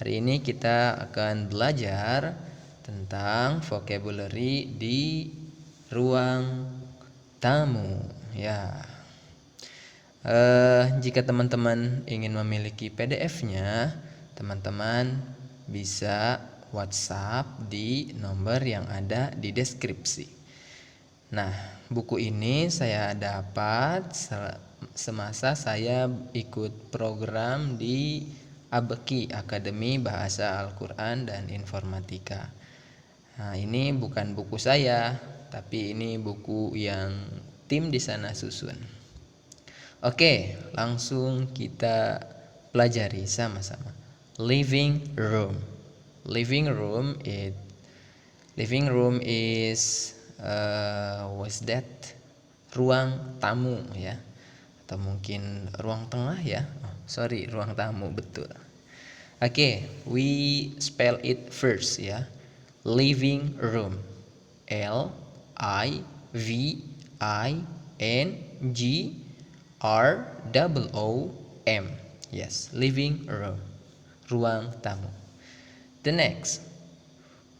Hari ini kita akan belajar tentang vocabulary di ruang tamu. Ya, jika teman-teman ingin memiliki PDF-nya, teman-teman bisa WhatsApp di nomor yang ada di deskripsi. Nah, buku ini saya dapat semasa saya ikut program di ABEKI, Akademi Bahasa Al-Quran dan Informatika. Nah, ini bukan buku saya, tapi ini buku yang tim di sana susun. Oke, langsung kita pelajari sama-sama. Living room. Living room is what's that? Ruang tamu ya. Atau mungkin ruang tengah ya. Ruang tamu, betul. Oke, we spell it first ya. Living room. L I V I N G R O M. Yes, living room. Ruang tamu. The next,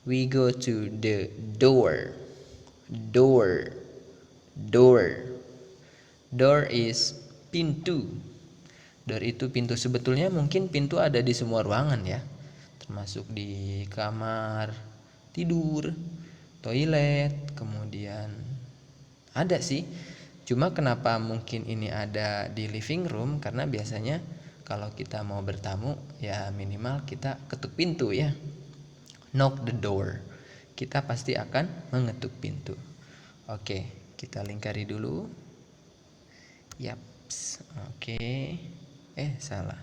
we go to the door. Door is pintu. Door itu pintu. Sebetulnya mungkin pintu ada di semua ruangan ya, termasuk di kamar tidur, toilet, kemudian ada sih. Cuma kenapa mungkin ini ada di living room, karena biasanya kalau kita mau bertamu ya minimal kita ketuk pintu ya, knock the door. Kita pasti akan mengetuk pintu. Oke, kita lingkari dulu. Yaps, oke. Salah.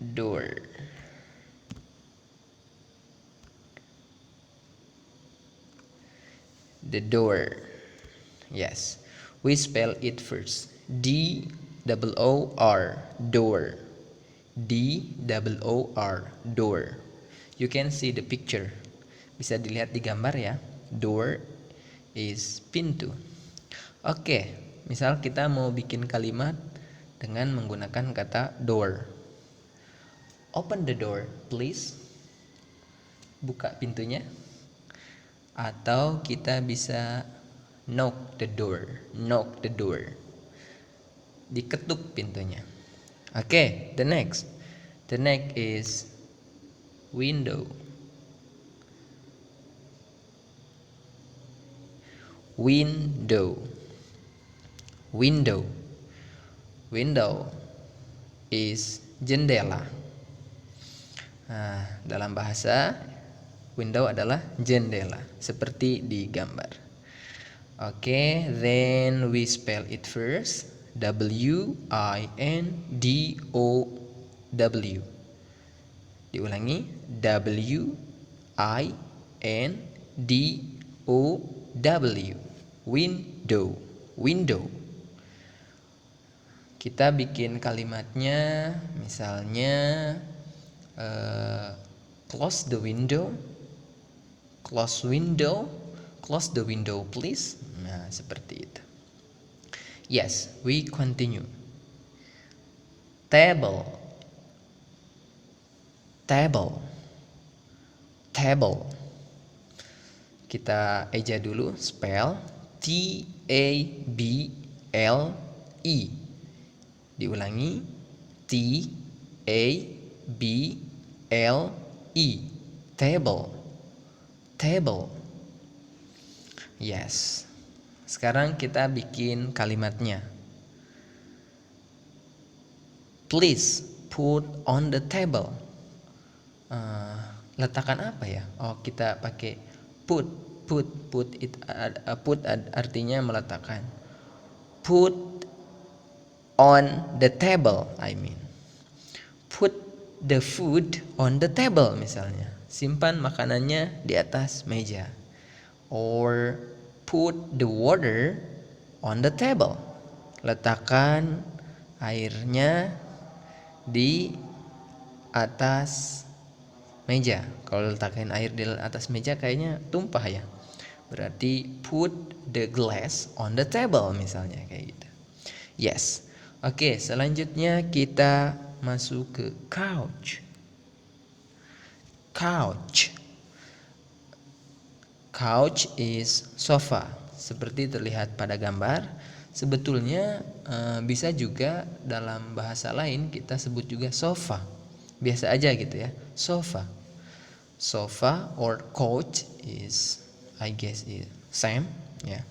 Door. The door. Yes, we spell it first. D-O-O-R, door. D-O-O-R, door. You can see the picture. Bisa dilihat di gambar ya. Door is pintu. Oke, misal kita mau bikin kalimat dengan menggunakan kata door. Open the door, please. Buka pintunya. Atau kita bisa knock the door. Knock the door. Diketuk pintunya. Oke, the next. The next is window. Window. Window. Window is jendela. Nah, dalam bahasa window adalah jendela, seperti di gambar. Oke, then we spell it first. W-I-N-D-O-W. Diulangi, W-I-N-D-O-W. Window. Window. Kita bikin kalimatnya, misalnya close the window. Close window. Close the window, please. Nah, seperti itu. Yes, we continue. Table. Table. Table. Kita eja dulu, spell T-A-B-L-E. Diulangi, T-A-B-L-E. Table. Table. Yes. Sekarang kita bikin kalimatnya. Please put on the table. Letakkan apa ya? Oh, kita pakai put. Put artinya meletakkan. Put on the table, I mean. Put the food on the table misalnya. Simpan makanannya di atas meja. Or put the water on the table. Letakkan airnya di atas meja. Kalau letakkan air di atas meja kayaknya tumpah ya. Berarti put the glass on the table misalnya, kayak gitu. Yes. Oke, selanjutnya kita masuk ke couch. Couch. Couch is sofa. Seperti terlihat pada gambar. Sebetulnya bisa juga dalam bahasa lain kita sebut juga sofa. Biasa aja gitu ya, sofa. Sofa or couch is, I guess, is same ya.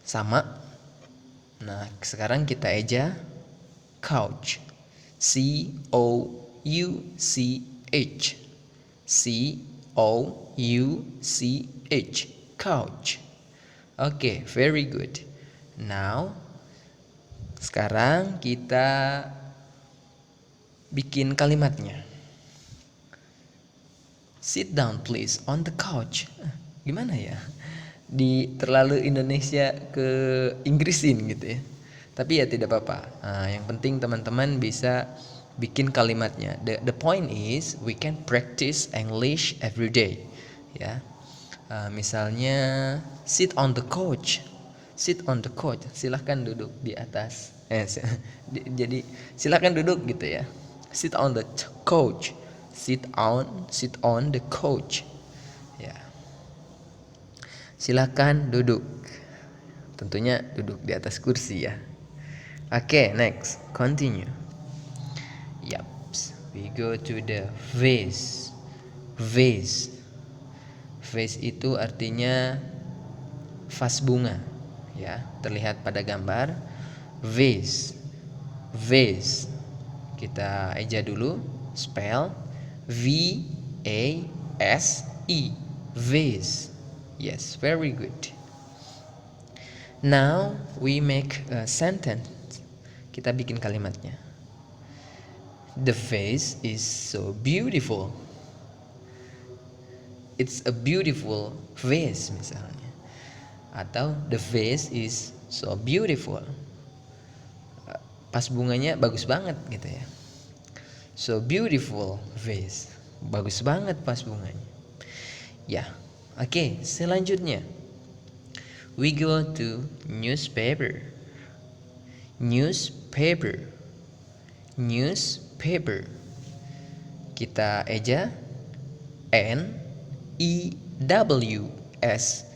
Sama. Nah, sekarang kita eja couch. C O U C H. C O U C H. Couch. Oke, very good. Now, sekarang kita bikin kalimatnya. Sit down please on the couch. Gimana ya? Terlalu Indonesia ke Inggrisin gitu ya. Tapi ya tidak apa-apa. Yang penting teman-teman bisa bikin kalimatnya. The point is we can practice English every day. Ya. Misalnya sit on the couch. Sit on the couch. Silahkan duduk di atas. Jadi silahkan duduk gitu ya. Sit on the couch. Sit on the couch. Ya. Silakan duduk. Tentunya duduk di atas kursi ya. Oke, next, continue. Yaps, we go to the vase. Vase. Vase itu artinya vas bunga, ya. Terlihat pada gambar. Vase. Vase. Kita eja dulu, spell V A S E. Vase. Yes, very good. Now we make a sentence. Kita bikin kalimatnya. The vase is so beautiful. It's a beautiful vase misalnya. Atau the vase is so beautiful. Pas bunganya bagus banget gitu ya. So beautiful vase. Bagus banget pas bunganya. Ya. Oke, selanjutnya we go to newspaper. Newspaper. Newspaper. Kita eja N E W S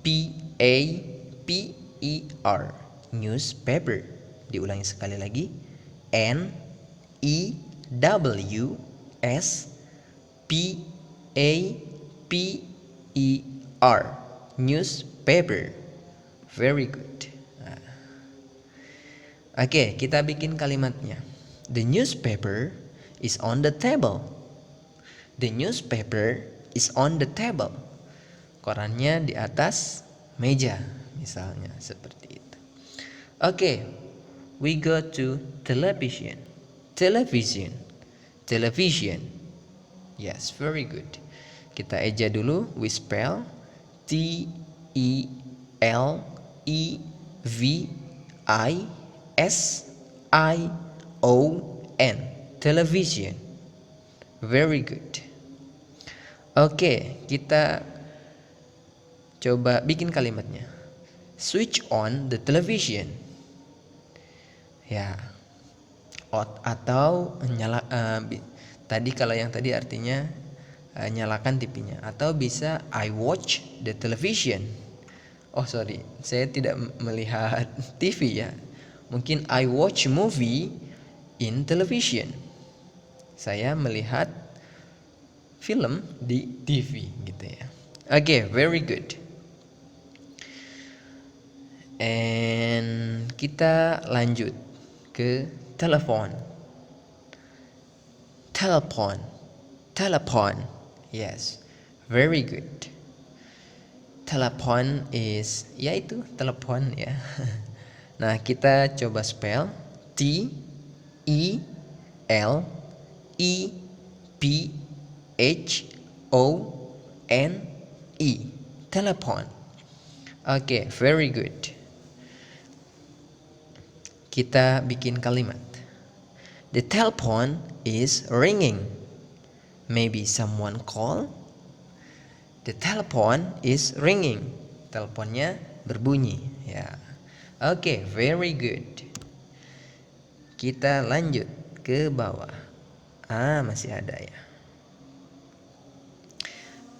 P A P E R. Newspaper. Diulangi sekali lagi. N E W S P A P E R. Newspaper. Very good. Oke, kita bikin kalimatnya. The newspaper is on the table. The newspaper is on the table. Korannya di atas meja, misalnya seperti itu. Oke, we go to television. Television. Television. Yes, very good. Kita eja dulu, we spell T E L E V I S I O N. Television. Very good. Oke, kita coba bikin kalimatnya. Switch on the television. Ya. Atau tadi kalau yang tadi artinya nyalakan TV-nya, atau bisa I watch the television. Oh sorry, saya tidak melihat TV ya. Mungkin I watch movie in television. Saya melihat film di TV gitu ya. Oke, very good. And kita lanjut ke telepon. Telepon. Telepon. Yes, very good. Telepon is, yaitu telepon ya. Nah, kita coba spell T E L E P H O N E. Telepon. Oke, very good. Kita bikin kalimat. The telephone is ringing. Maybe someone call. The telephone is ringing. Teleponnya berbunyi ya. Oke, very good. Kita lanjut ke bawah. Masih ada ya.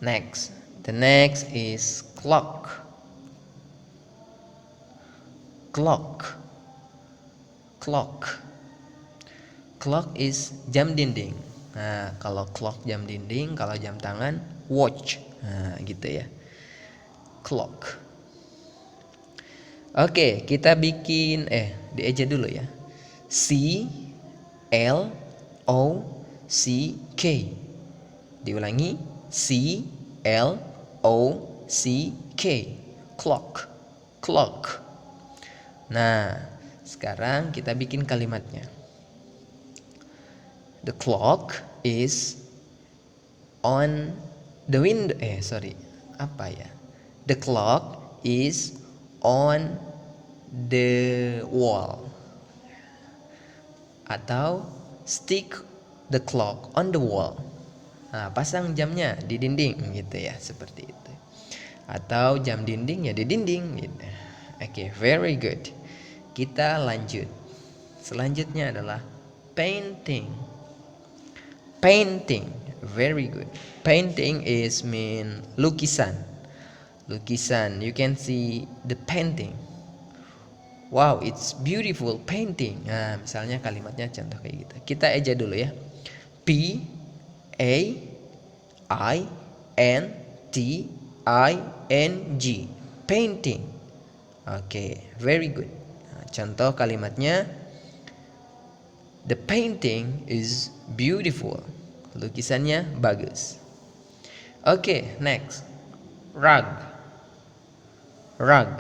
Next. The next is clock. Clock. Clock. Clock is jam dinding. Nah, kalau clock jam dinding, kalau jam tangan watch. Nah, gitu ya. Clock. Oke, kita bikin dieja dulu ya. C L O C K. Diulangi, C L O C K. Clock. Clock. Nah, sekarang kita bikin kalimatnya. The clock is on the window. Apa ya? The clock is on the wall. Atau stick the clock on the wall. Nah, pasang jamnya di dinding gitu ya, seperti itu. Atau jam dinding ya di dinding gitu. Oke, very good. Kita lanjut. Selanjutnya adalah painting. Painting, very good. Painting is mean lukisan. Lukisan, you can see the painting. Wow, it's beautiful painting. Nah, misalnya kalimatnya contoh kayak gitu. Kita eja dulu ya. P A I N T I N G. Painting. Oke, very good. Nah, contoh kalimatnya, the painting is beautiful. Lukisannya bagus. Oke, next. Rug. Rug.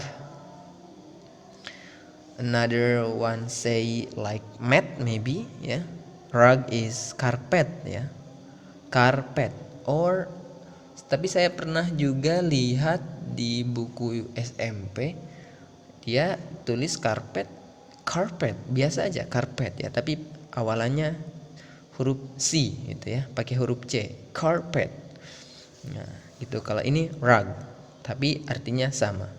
Another one say like mat maybe ya. Rug is carpet ya. Carpet or tapi saya pernah juga lihat di buku SMP dia tulis carpet biasa aja carpet ya, tapi awalannya huruf C gitu ya, pakai huruf C, carpet. Nah, gitu. Kalau ini rug tapi artinya sama.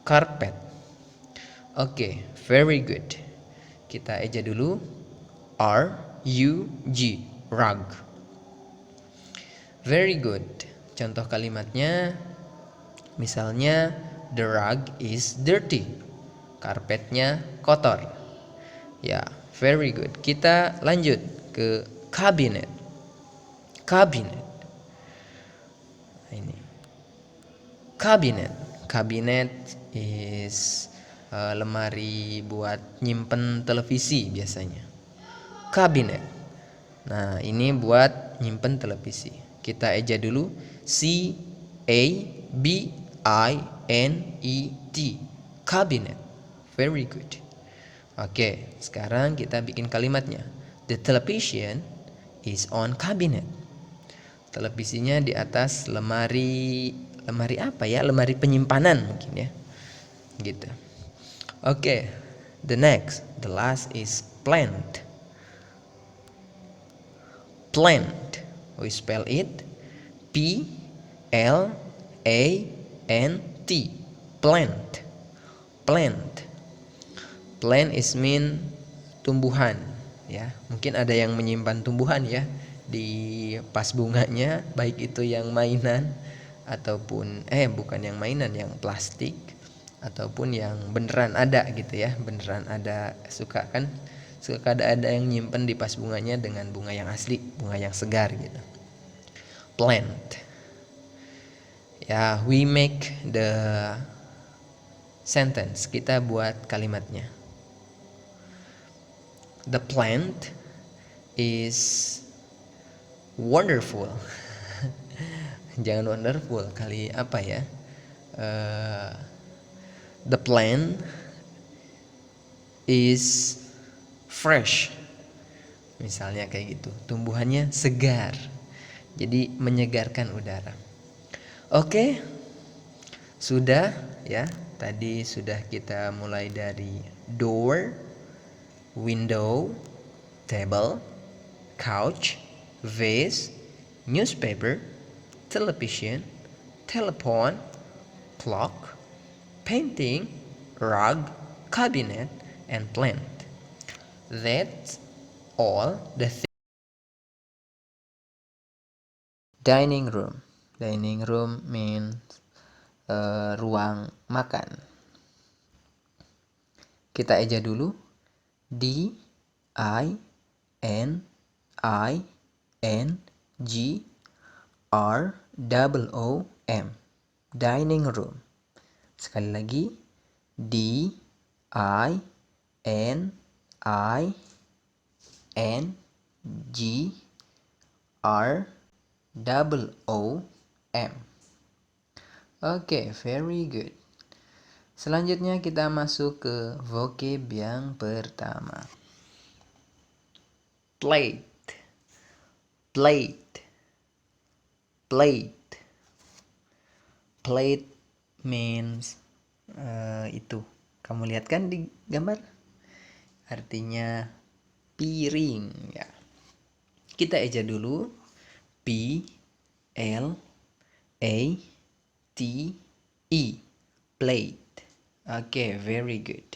Carpet. Oke, very good. Kita eja dulu. R U G, rug. Very good. Contoh kalimatnya misalnya the rug is dirty. Karpetnya kotor. Ya, very good. Kita lanjut ke cabinet. Cabinet. Ini. Cabinet. Cabinet is lemari buat nyimpen televisi biasanya. Cabinet. Nah, ini buat nyimpen televisi. Kita eja dulu. C A B I N E T. Cabinet. Very good. Oke, sekarang kita bikin kalimatnya. The television is on cabinet. Televisinya di atas lemari apa ya? Lemari penyimpanan mungkin ya. Gitu. Oke, the last is plant. Plant. We spell it P L A N T. Plant. Plant. Plant is mean tumbuhan ya. Mungkin ada yang menyimpan tumbuhan ya di pas bunganya, baik itu yang mainan ataupun bukan yang mainan, yang plastik ataupun yang beneran ada gitu ya. Beneran ada, suka ada yang nyimpen di pas bunganya dengan bunga yang asli, bunga yang segar gitu. Plant. Ya, we make the sentence. Kita buat kalimatnya. The plant is wonderful. Jangan wonderful kali, apa ya? The plant is fresh. Misalnya kayak gitu. Tumbuhannya segar. Jadi menyegarkan udara. Oke. Sudah ya. Tadi sudah kita mulai dari door, window, table, couch, vase, newspaper, television, telephone, clock, painting, rug, cabinet, and plant. That's all the dining room. Dining room means ruang makan. Kita eja dulu. D I N I N G R O M. Dining room. Sekali lagi. D I N I N G R O M. Oke, very good. Selanjutnya kita masuk ke vocab yang pertama. Plate. Plate. Plate. Plate means itu. Kamu lihat kan di gambar? Artinya piring ya. Kita eja dulu. P L A T E. Plate. Oke, very good.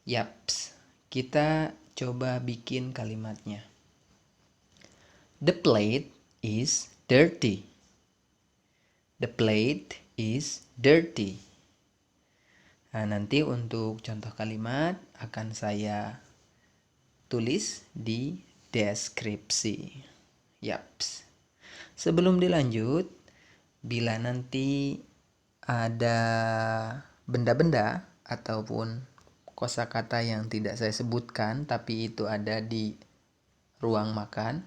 Yaps. Kita coba bikin kalimatnya. The plate is dirty. The plate is dirty. Nah, nanti untuk contoh kalimat akan saya tulis di deskripsi. Yaps. Sebelum dilanjut, bila nanti ada benda-benda ataupun kosakata yang tidak saya sebutkan tapi itu ada di ruang makan,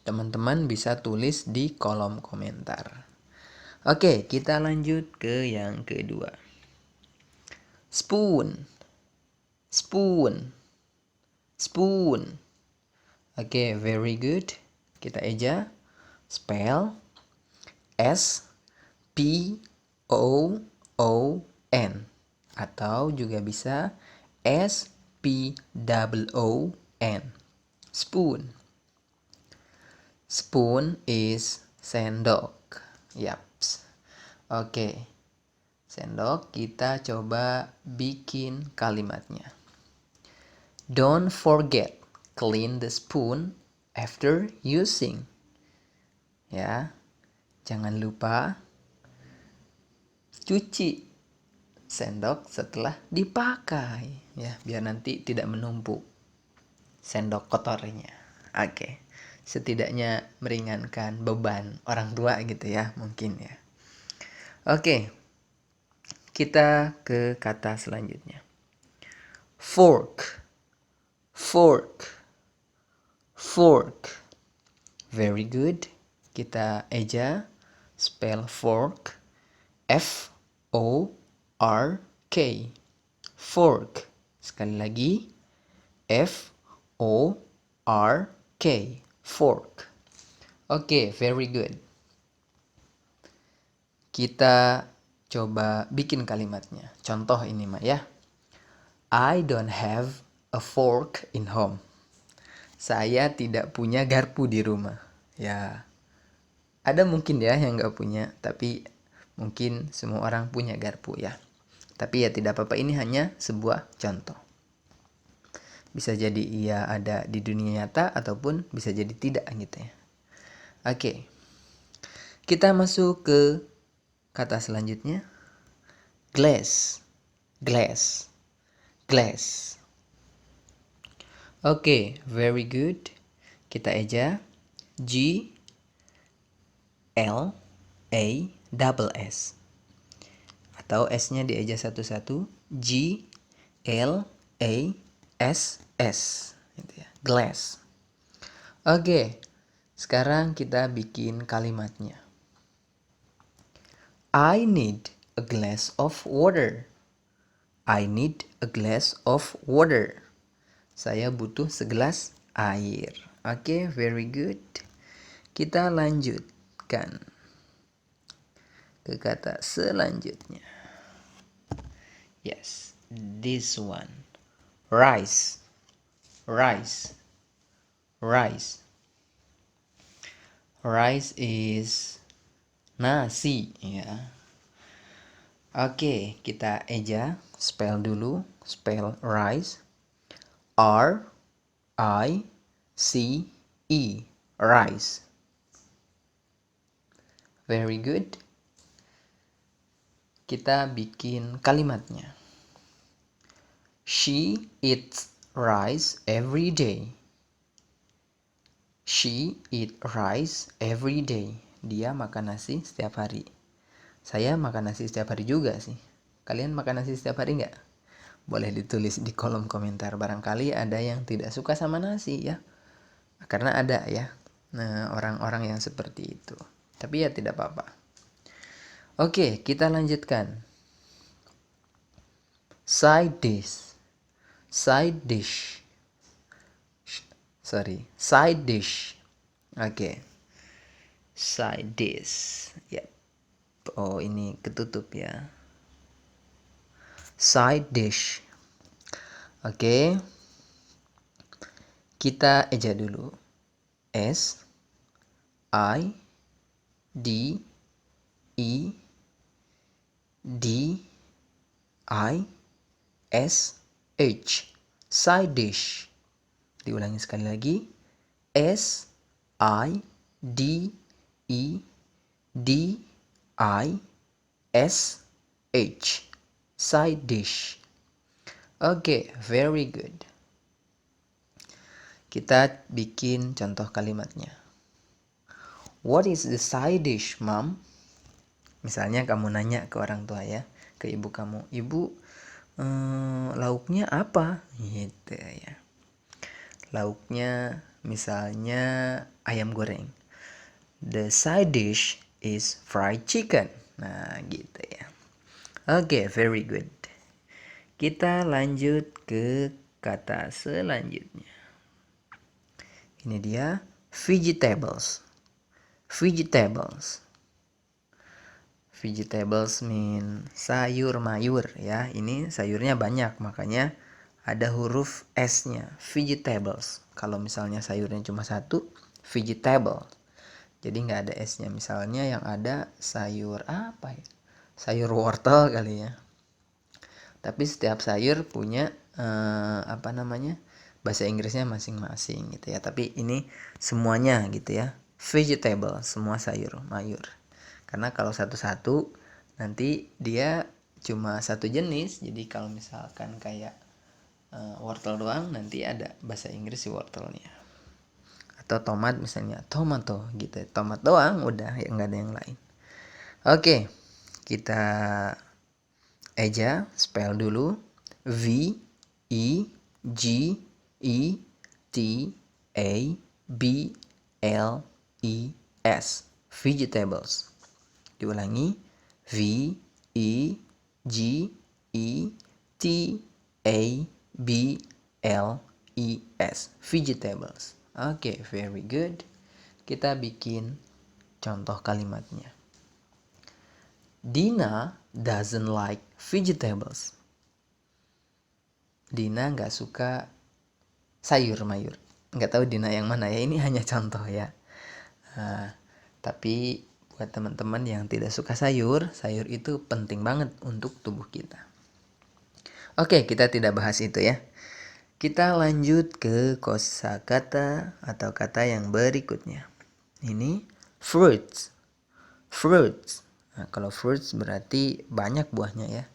teman-teman bisa tulis di kolom komentar. Oke, kita lanjut ke yang kedua. Spoon. Spoon. Spoon. Oke, very good. Kita eja. Spell S P O O N atau juga bisa S P O N. Spoon. Spoon is sendok. Yaps. Oke. Sendok, kita coba bikin kalimatnya. Don't forget clean the spoon after using. Ya. Jangan lupa cuci sendok setelah dipakai ya, biar nanti tidak menumpuk sendok kotornya. Oke. Setidaknya meringankan beban orang tua gitu ya, mungkin ya. Oke. Kita ke kata selanjutnya. Fork. Fork. Fork. Very good. Kita eja. Spell fork. F O R K. Fork. Sekali lagi. F O R K. Fork. Oke, very good. Kita coba bikin kalimatnya. Contoh ini mah ya. I don't have a fork in home. Saya tidak punya garpu di rumah. Ya, ada mungkin ya yang nggak punya, tapi mungkin semua orang punya garpu ya. Tapi ya tidak apa-apa, ini hanya sebuah contoh. Bisa jadi ia ada di dunia nyata ataupun bisa jadi tidak gitu ya. Oke. Kita masuk ke kata selanjutnya. Glass. Glass. Glass. Oke, very good. Kita eja. G L A S. Atau S-nya dieja satu-satu. G L A S. Gitu ya. Glass. Oke. Sekarang kita bikin kalimatnya. I need a glass of water. I need a glass of water. Saya butuh segelas air. Oke, very good. Kita lanjutkan ke kata selanjutnya. Yes, this one. Rice. Rice. Rice. Rice is nasi ya. Oke, kita eja, spell dulu, spell rice. R I C E, rice. Very good. Kita bikin kalimatnya. She eats rice every day. She eat rice every day. Dia makan nasi setiap hari. Saya makan nasi setiap hari juga sih. Kalian makan nasi setiap hari nggak? Boleh ditulis di kolom komentar. Barangkali ada yang tidak suka sama nasi ya. Karena ada ya. Nah, orang-orang yang seperti itu. Tapi ya tidak apa-apa. Oke, kita lanjutkan. Side dish. Side dish. Side dish. Oke. Side dish. Ya. Oh, ini ketutup ya. Side dish. Oke. Kita eja dulu. S I D E D I S H. Side dish. Diulangi sekali lagi. S I D E D I S H. Side dish. Oke, very good. Kita bikin contoh kalimatnya. What is the side dish, Mom? Misalnya kamu nanya ke orang tua ya, ke ibu kamu. Ibu, lauknya apa? Gitu ya. Lauknya misalnya ayam goreng. The side dish is fried chicken. Nah, gitu ya. Oke, very good. Kita lanjut ke kata selanjutnya. Ini dia vegetables. Vegetables. Vegetables mean sayur mayur ya. Ini sayurnya banyak, makanya ada huruf S-nya. Vegetables. Kalau misalnya sayurnya cuma satu, vegetable. Jadi nggak ada S-nya. Misalnya yang ada sayur apa ya? Sayur wortel kali ya. Tapi setiap sayur punya bahasa Inggrisnya masing-masing gitu ya. Tapi ini semuanya gitu ya. Vegetable, semua sayur mayur. Karena kalau satu-satu nanti dia cuma satu jenis. Jadi kalau misalkan kayak wortel doang, nanti ada bahasa Inggris si wortelnya. Atau tomat misalnya tomato gitu. Tomat doang udah, ya nggak ada yang lain. Oke, kita eja, spell dulu. V E G E T A B L E S. Vegetables. Diulangi. V E G E T A B L E S. Vegetables. Oke, very good. Kita bikin contoh kalimatnya. Dina doesn't like vegetables. Dina nggak suka sayur mayur. Nggak tahu Dina yang mana ya. Ini hanya contoh ya. Tapi buat teman-teman yang tidak suka sayur, sayur itu penting banget untuk tubuh kita. Oke, kita tidak bahas itu ya. Kita lanjut ke kosakata atau kata yang berikutnya. Ini fruits. Fruits. Nah, kalau fruits berarti banyak buahnya ya.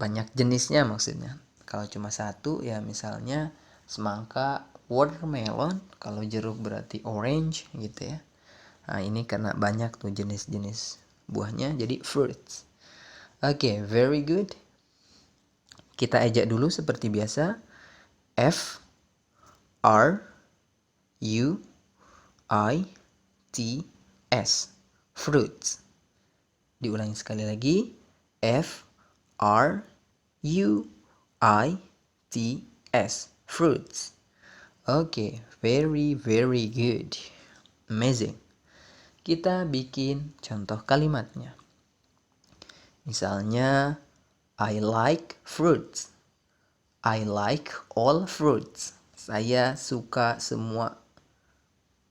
Banyak jenisnya maksudnya. Kalau cuma satu ya misalnya semangka, watermelon. Kalau jeruk berarti orange gitu ya. Nah, ini karena banyak tuh jenis-jenis buahnya jadi fruits. Oke, very good. Kita ajak dulu seperti biasa. F R U I T S. Fruits. Diulangi sekali lagi. F R U I T S. Fruits. Oke, very very good. Amazing. Kita bikin contoh kalimatnya. Misalnya, I like fruits. I like all fruits. Saya suka semua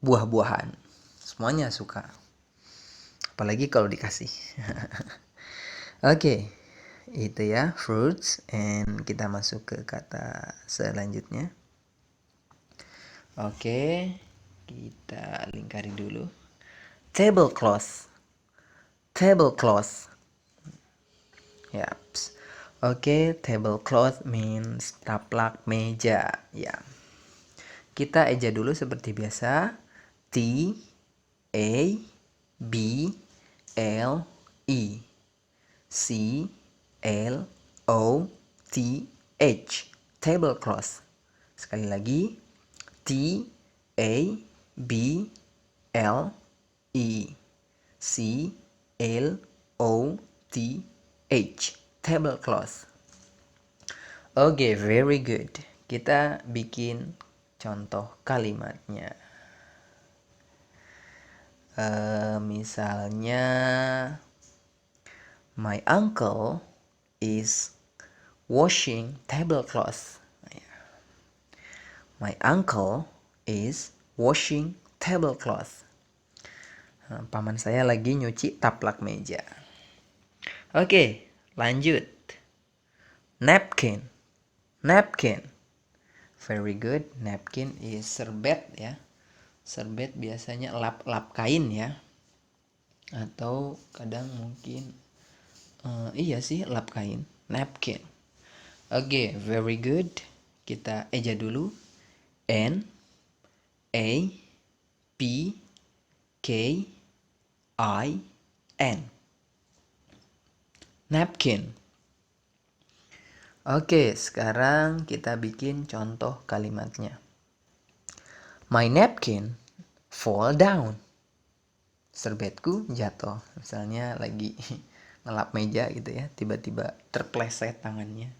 buah-buahan. Semuanya suka. Apalagi kalau dikasih. Oke, itu ya, fruits. And kita masuk ke kata selanjutnya. Oke, kita lingkari dulu. Tablecloth. Tablecloth. Yaps. Oke, tablecloth means taplak meja. Ya. Kita eja dulu seperti biasa. T A B L E C L O T H. Tablecloth. Sekali lagi. T A B L E C L O T H. Tablecloth. Oke, very good. Kita bikin contoh kalimatnya. Misalnya, my uncle is washing tablecloth. My uncle is washing tablecloth. Paman saya lagi nyuci taplak meja. Oke, lanjut. Napkin. Napkin. Very good. Napkin is serbet ya. Serbet biasanya lap-lap kain ya. Atau kadang mungkin iya sih, lap kain. Napkin. Oke, very good. Kita eja dulu. N A P K I N. Napkin. Oke, sekarang kita bikin contoh kalimatnya. My napkin fall down. Serbetku jatuh. Misalnya lagi ngelap meja gitu ya, tiba-tiba terpleset tangannya.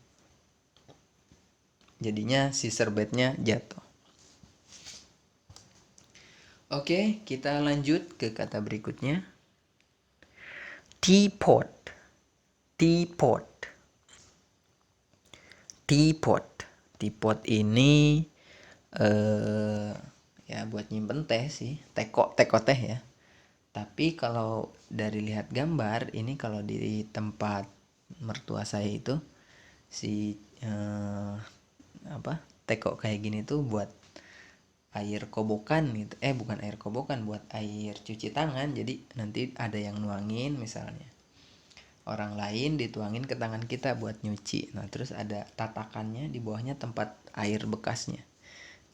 Jadinya si serbetnya jatuh. Oke, kita lanjut ke kata berikutnya. Teapot. Teapot. Teapot. Teapot ini ya buat nyimpen teh sih, teko teh ya. Tapi kalau dari lihat gambar ini, kalau di tempat mertua saya itu si teko kayak gini tuh buat air kobokan gitu. Bukan air kobokan, buat air cuci tangan. Jadi nanti ada yang nuangin misalnya. Orang lain dituangin ke tangan kita buat nyuci. Nah, terus ada tatakannya di bawahnya tempat air bekasnya.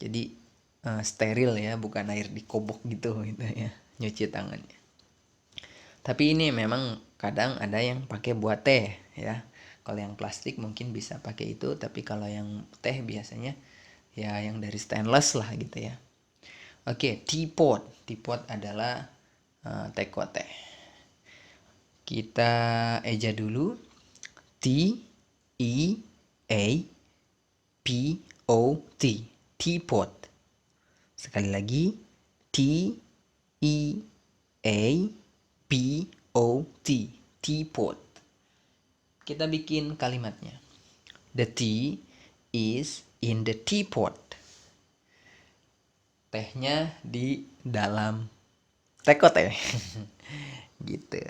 Jadi steril ya, bukan air dikobok gitu ya, nyuci tangannya. Tapi ini memang kadang ada yang pakai buat teh ya. Kalau yang plastik mungkin bisa pakai itu, tapi kalau yang teh biasanya ya yang dari stainless lah gitu ya. Oke, teapot. Teapot adalah teko teh. Kita eja dulu. T E A P O T. Teapot. Sekali lagi. T E A P O T. Teapot. Kita bikin kalimatnya. The tea is in the teapot. Tehnya di dalam teko teh. Gitu.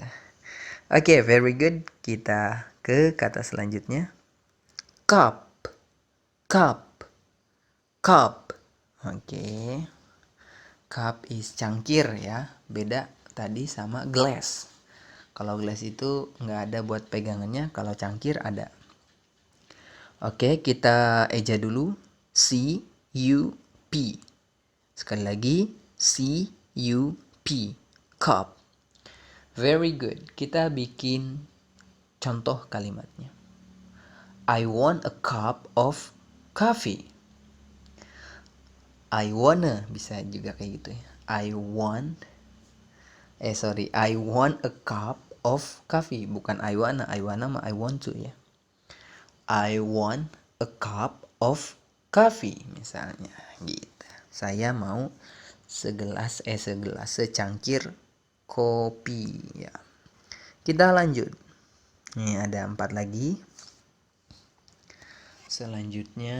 Oke, very good. Kita ke kata selanjutnya. Cup. Cup. Cup. Oke. Cup is cangkir ya. Beda tadi sama glass. Kalau glass itu nggak ada buat pegangannya. Kalau cangkir ada. Oke, kita eja dulu. C-U-P. Sekali lagi. C-U-P. Cup. Very good. Kita bikin contoh kalimatnya. I want a cup of coffee. I wanna bisa juga kayak gitu ya. I want a cup of coffee. Bukan I wanna mah I want to ya. I want a cup of coffee misalnya gitu. Saya mau secangkir kopi ya. Kita lanjut. Nih ada 4 lagi. Selanjutnya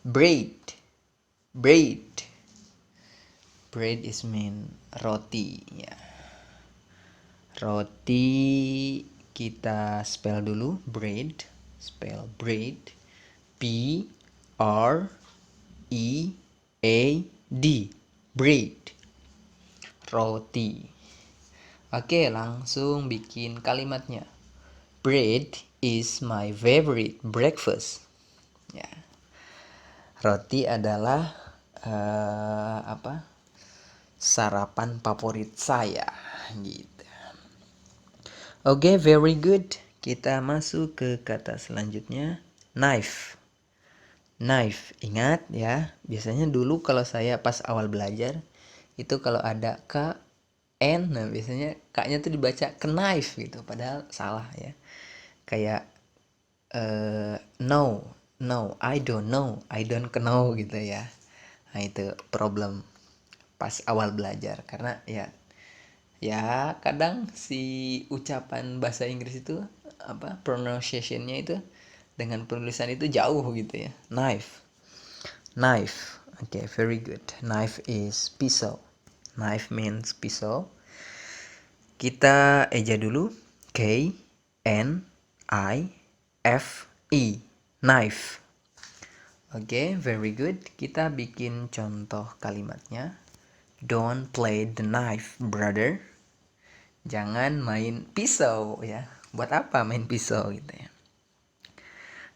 bread. Bread is mean roti ya. Roti kita spell dulu bread, spell bread, B-R-E-A-D, bread, roti. Oke, langsung bikin kalimatnya. Bread is my favorite breakfast. Ya. Roti adalah sarapan favorit saya gitu. Oke, very good. Kita masuk ke kata selanjutnya, knife. Knife, ingat ya, biasanya dulu kalau saya pas awal belajar itu kalau ada K, N, nah biasanya K-nya tuh dibaca knife gitu, padahal salah ya. Kayak no, I don't know, I don't know gitu ya. Nah itu problem pas awal belajar, karena ya kadang si ucapan bahasa Inggris itu pronunciation-nya itu dengan penulisan itu jauh gitu ya. Knife, okay, very good. Knife is pisau. Knife means pisau. Kita eja dulu, K N I F E, knife. Oke, very good. Kita bikin contoh kalimatnya. Don't play the knife, brother. Jangan main pisau ya. Buat apa main pisau gitu ya.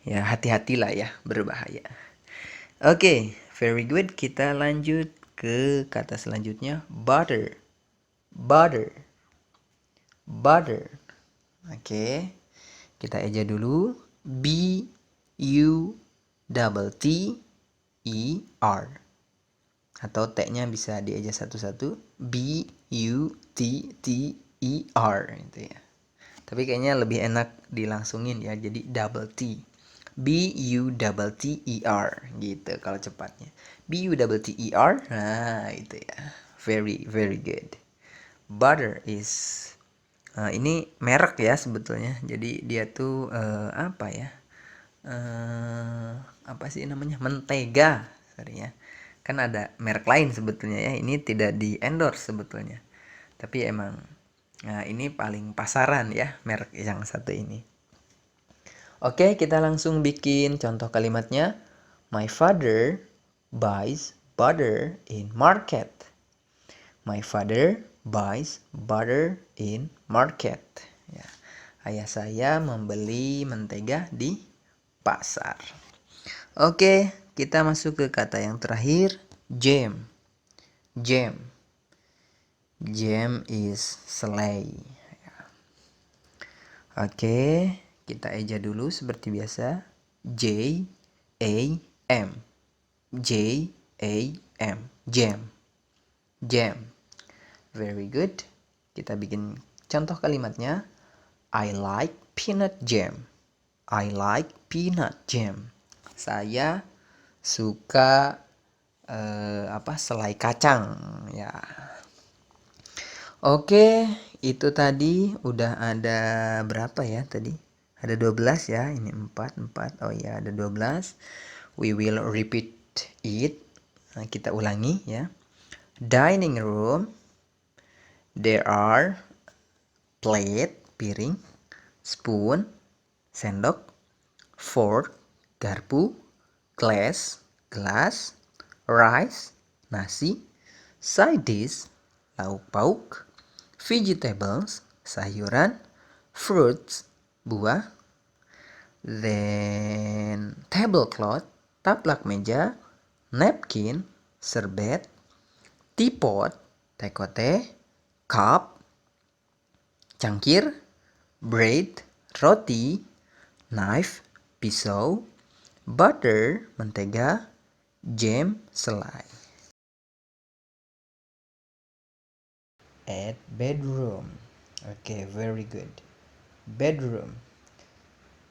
Ya, hati-hatilah ya, berbahaya. Oke, very good. Kita lanjut ke kata selanjutnya, butter. Butter. Butter. Oke. Kita eja dulu, B U T E R. Atau T-nya bisa dieja satu-satu, B U T T E R gitu ya. Tapi kayaknya lebih enak dilangsungin ya, jadi double T. B U T E R gitu kalau cepatnya. B U T E R. Nah, itu ya. Very very good. Butter is ini merek ya sebetulnya. Jadi dia tuh apa sih namanya? Mentega, sorry ya. Kan ada merek lain sebetulnya ya. Ini tidak di endorse sebetulnya. Tapi emang ini paling pasaran ya, merek yang satu ini. Oke, kita langsung bikin contoh kalimatnya. My father buys butter in market. My father buys butter in market. Ya. Ayah saya membeli mentega di pasar. Oke, kita masuk ke kata yang terakhir, jam. Jam. Jam is selai. Oke, kita eja dulu seperti biasa. J A M. J A M. Jam. Jam. Very good. Kita bikin contoh kalimatnya. I like peanut jam. I like peanut jam. Saya suka selai kacang ya. Oke, itu tadi udah ada berapa ya tadi? Ada 12 ya, ini 4. Oh ya, ada 12. We will repeat it. Nah, kita ulangi ya. Dining room. There are plate, piring, spoon, sendok, fork, garpu, glass, gelas, rice, nasi, side dish, lauk pauk, vegetables, sayuran, fruits, buah, then tablecloth, taplak meja, napkin, serbet, teapot, tekote, cup, cangkir, bread, roti, knife, pisau, butter, mentega, jam, selai. At bedroom. Okay, very good. Bedroom.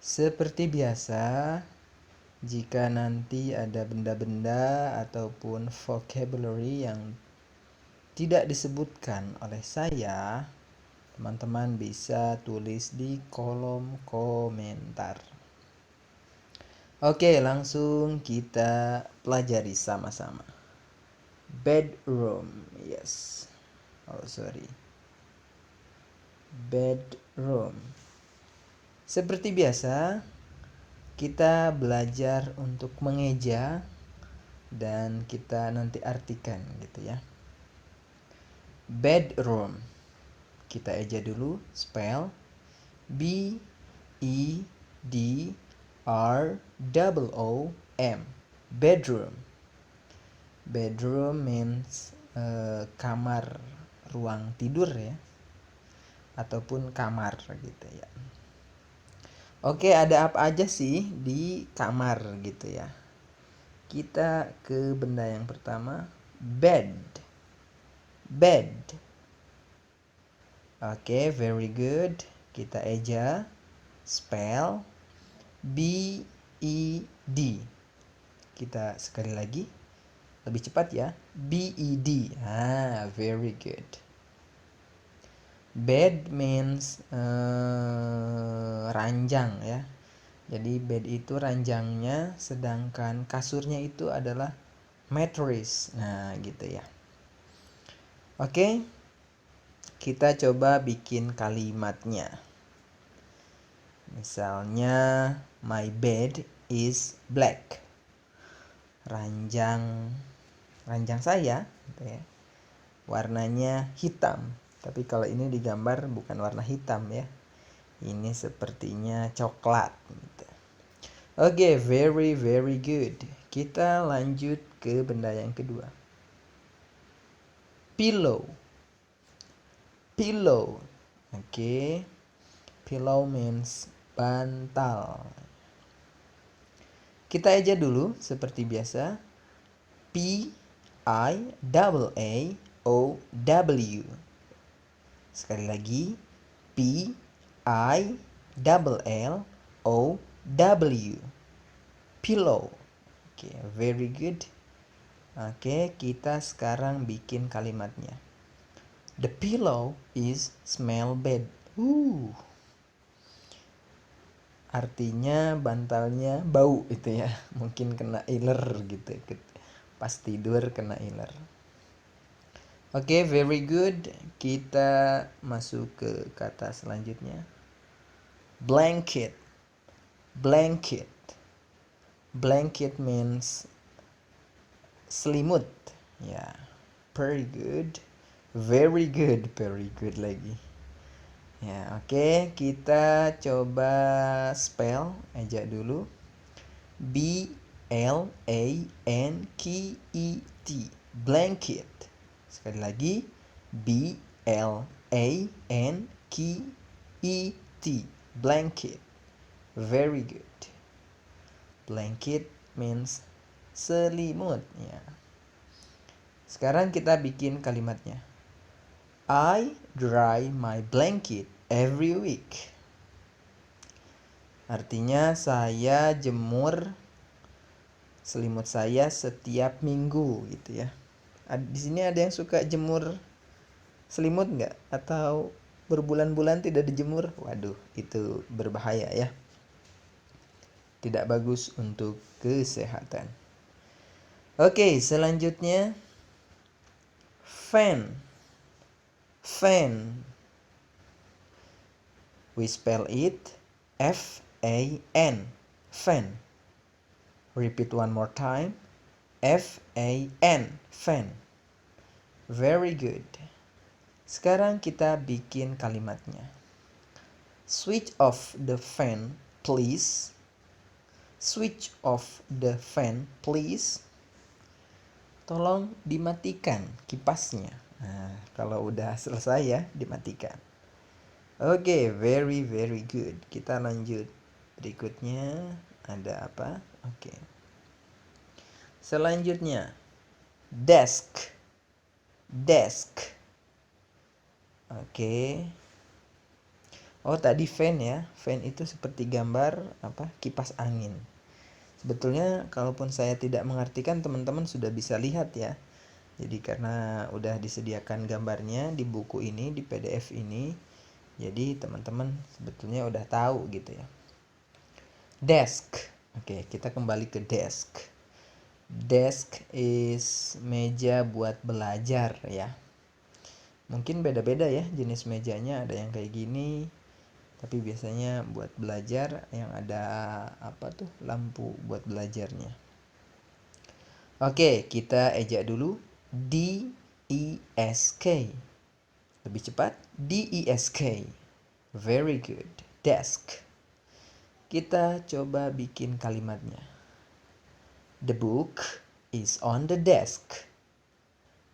Seperti biasa, jika nanti ada benda-benda ataupun vocabulary yang tidak disebutkan oleh saya, teman-teman bisa tulis di kolom komentar. Oke, langsung kita pelajari sama-sama. Bedroom, yes. Oh, sorry. Bedroom. Seperti biasa, kita belajar untuk mengeja dan kita nanti artikan gitu ya. Bedroom. Kita eja dulu, spell B E D R O M. Bedroom. Bedroom means kamar, ruang tidur ya, ataupun kamar gitu ya. Oke, ada apa aja sih di kamar gitu ya. Kita ke benda yang pertama, bed. Bed. Oke, very good. Kita eja, spell B E D. Kita sekali lagi, lebih cepat ya, B E D. Very good. Bed means ranjang ya. Jadi bed itu ranjangnya, sedangkan kasurnya itu adalah mattress. Nah, gitu ya. Oke. Kita coba bikin kalimatnya. Misalnya, my bed is black. Ranjang saya gitu ya, warnanya hitam. Tapi kalau ini digambar bukan warna hitam ya. Ini sepertinya coklat gitu. Oke, very very good. Kita lanjut ke benda yang kedua. Pillow. Pillow. Oke. Pillow means bantal. Kita aja dulu seperti biasa. P I A O W. Sekali lagi, P I L O W. Pillow. Oke, very good. Oke, kita sekarang bikin kalimatnya. The pillow is smell bad. Artinya bantalnya bau itu ya. Mungkin kena iler gitu. Pas tidur kena iler. Oke, very good. Kita masuk ke kata selanjutnya. Blanket. Blanket. Blanket means selimut. Ya, very good. Very good lagi. Ya, oke, kita coba spell aja dulu. B L A N K E T. Blanket. Sekali lagi, B L A N K E T. Blanket. Very good. Blanket means selimut ya. Sekarang kita bikin kalimatnya. I dry my blanket every week. Artinya saya jemur selimut saya setiap minggu gitu ya. Di sini ada yang suka jemur selimut nggak? Atau berbulan-bulan tidak dijemur? Waduh, itu berbahaya ya. Tidak bagus untuk kesehatan. Oke, selanjutnya fan. Fan. We spell it F-A-N. Fan. Repeat one more time. F-A-N. Fan. Very good. Sekarang kita bikin kalimatnya. Switch off the fan, please. Switch off the fan, please. Tolong dimatikan kipasnya. Nah, kalau udah selesai ya, dimatikan. Oke, very very good. Kita lanjut. Berikutnya ada apa? Oke. Selanjutnya, desk. Desk. Oke. Oh, tadi fan ya. Fan itu seperti gambar apa? Kipas angin. Sebetulnya kalaupun saya tidak mengartikan, teman-teman sudah bisa lihat ya. Jadi karena udah disediakan gambarnya di buku ini, di PDF ini, jadi teman-teman sebetulnya udah tahu gitu ya. Desk. Oke, kita kembali ke desk. Desk is meja buat belajar ya. Mungkin beda-beda ya jenis mejanya, ada yang kayak gini, Tapi biasanya buat belajar yang ada lampu buat belajarnya. Oke, kita ejak dulu desk. Lebih cepat, desk. Very good. Desk. Kita coba bikin kalimatnya. The book is on the desk.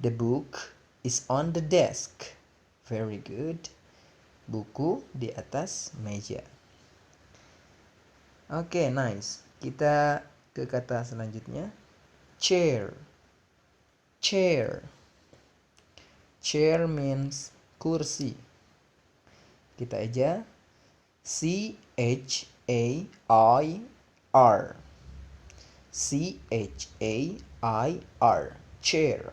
The book is on the desk. Very good. Buku di atas meja. Oke, nice. Kita ke kata selanjutnya. Chair. Chair. Chair means kursi. Kita aja CHAIR. CHAIR. Chair.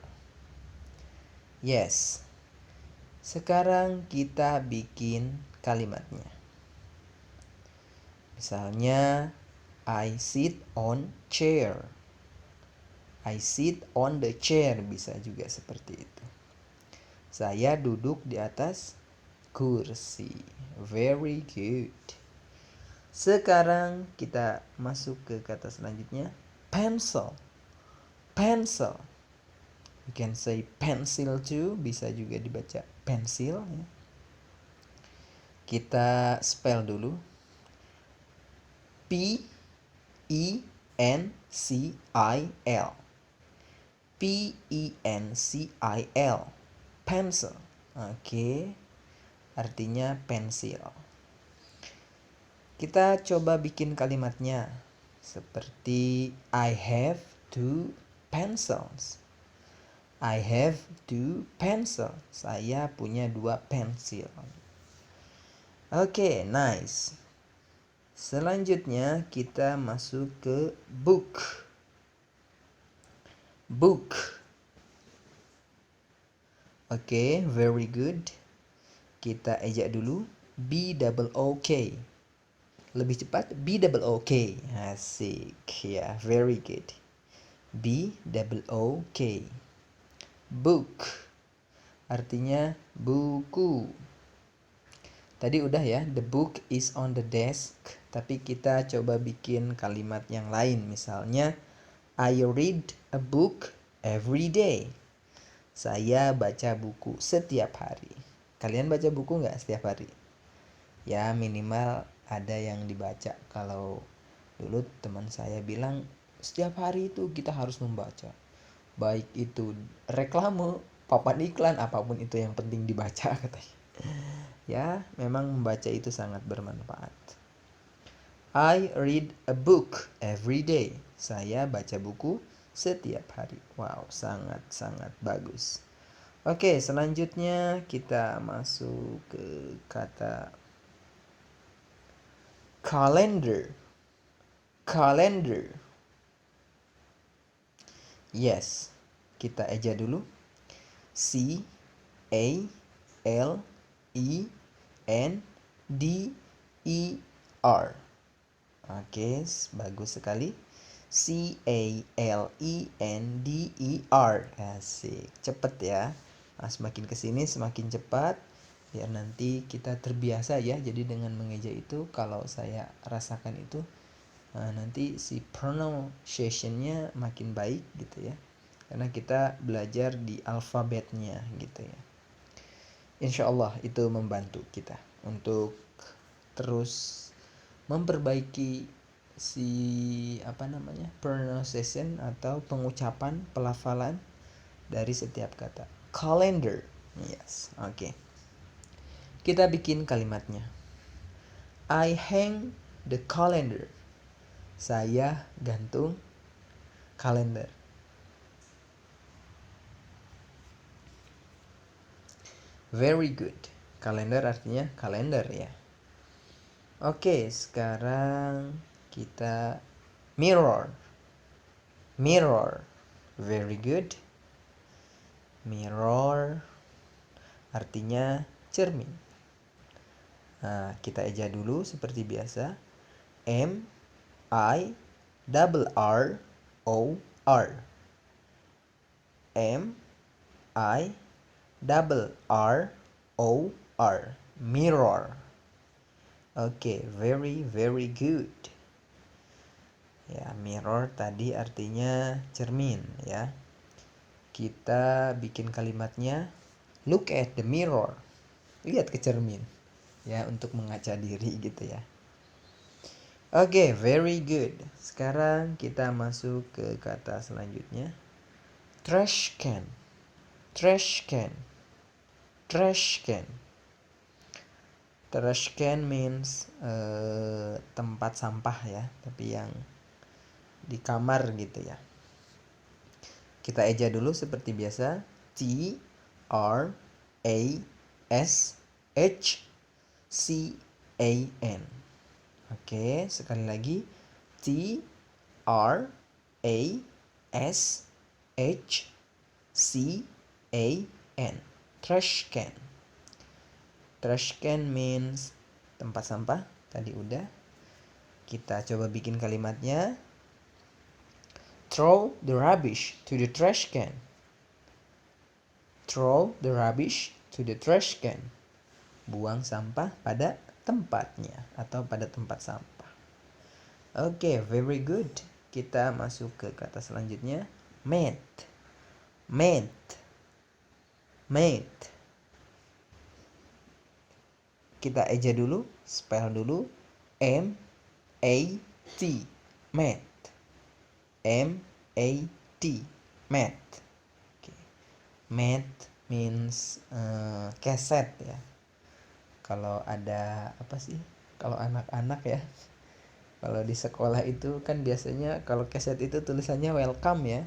Yes. Sekarang kita bikin kalimatnya. Misalnya, I sit on chair. I sit on the chair, bisa juga seperti itu. Saya duduk di atas kursi. Very good. Sekarang kita masuk ke kata selanjutnya. Pencil. Pencil. You can say pencil too. Bisa juga dibaca pensil. Kita spell dulu. Pencil. Pencil. Pencil. Oke. Artinya pensil. Kita coba bikin kalimatnya. Seperti I have 2 pencils. I have 2 pencils. Saya punya 2 pensil. Oke, nice. Selanjutnya kita masuk ke book. Book. Oke, very good. Kita ejak dulu BOOK. Lebih cepat BOOK. Asik. Ya, very good. BOOK. Book. Artinya buku. Tadi udah ya, the book is on the desk. Tapi kita coba bikin kalimat yang lain. Misalnya, I read a book every day. Saya baca buku setiap hari. Kalian baca buku nggak setiap hari? Ya minimal ada yang dibaca. Kalau dulu teman saya bilang setiap hari itu kita harus membaca. Baik itu reklame, papan iklan, apapun itu yang penting dibaca katanya. Ya memang membaca itu sangat bermanfaat. I read a book every day. Saya baca buku setiap hari. Wow, sangat-sangat bagus. Oke, selanjutnya kita masuk ke kata calendar. Calendar. Yes. Kita eja dulu. CALENDER. Oke, bagus sekali. CALENDER. Asik. Cepet ya. Nah, semakin kesini semakin cepat. Biar nanti kita terbiasa ya. Jadi dengan mengeja itu, kalau saya rasakan itu, nanti si pronunciation-nya makin baik gitu ya. Karena kita belajar di alfabetnya gitu ya. Insya Allah itu membantu kita untuk terus memperbaiki si pronunciation atau pengucapan, pelafalan dari setiap kata. Calendar. Yes, oke. Kita bikin kalimatnya. I hang the calendar. Saya gantung kalender. Very good. Kalender artinya kalender ya. Oke, sekarang kita mirror. Mirror. Very good. Mirror artinya cermin. Nah, kita eja dulu seperti biasa. MIRROR. MIRROR. Mirror. Oke, very very good. Ya, mirror tadi artinya cermin ya. Kita bikin kalimatnya look at the mirror. Lihat ke cermin. Ya, untuk mengaca diri gitu ya. Oke, very good. Sekarang kita masuk ke kata selanjutnya. Trash can. Trash can. Trash can. Trash can means tempat sampah ya, tapi yang di kamar gitu ya. Kita eja dulu seperti biasa. T R A S H C A N. Oke, sekali lagi. T R A S H C A N. Trash can. Trash can means tempat sampah. Tadi udah. Kita coba bikin kalimatnya. Throw the rubbish to the trash can. Throw the rubbish to the trash can. Buang sampah pada tempatnya atau pada tempat sampah. Oke, very good. Kita masuk ke kata selanjutnya. Mate. Mate. Mate. Kita eja dulu, spell dulu. M A T. Mate. M A T. Mate. Okay. Mate means keset ya. Kalau ada apa sih? Kalau anak-anak ya. Kalau di sekolah itu kan biasanya kalau keset itu tulisannya welcome ya.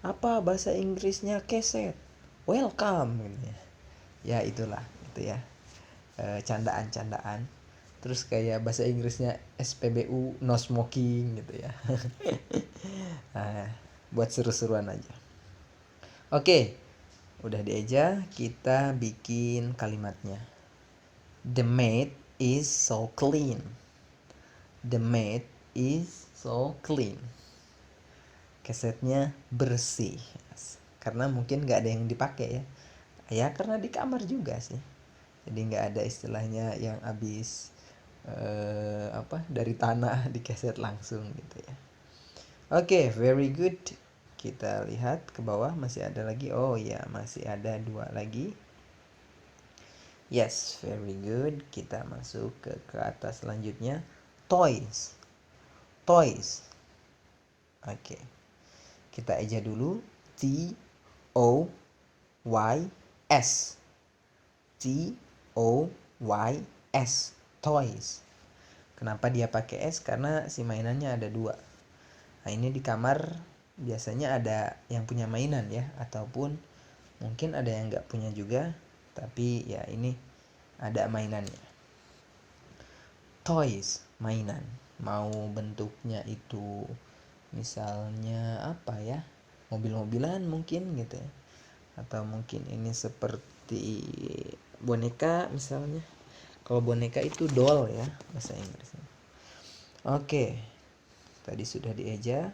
Apa bahasa Inggrisnya keset? Welcome gitu ya. Ya itulah itu ya. Candaan-candaan. Terus kayak bahasa Inggrisnya SPBU no smoking gitu ya. Nah, buat seru-seruan aja. Oke, udah dieja, kita bikin kalimatnya. The mat is so clean. The mat is so clean. Kesetnya bersih. Karena mungkin gak ada yang dipakai ya. Ya karena di kamar juga sih. Jadi nggak ada istilahnya yang habis dari tanah dikeset langsung gitu ya. Oke, very good. Kita lihat ke bawah masih ada lagi. Oh ya, masih ada 2 lagi. Yes, very good. Kita masuk ke kata selanjutnya. Toys. Toys. Oke. Kita eja dulu. T O Y S. T O Y S. Toys. Kenapa dia pakai S? Karena si mainannya ada 2. Nah ini di kamar biasanya ada yang punya mainan ya, ataupun mungkin ada yang nggak punya juga, tapi ya ini ada mainannya. Toys, mainan. Mau bentuknya itu misalnya apa ya, mobil-mobilan mungkin gitu ya, atau mungkin ini seperti boneka misalnya. Kalau boneka itu doll ya bahasa Inggrisnya. Oke, tadi sudah dieja.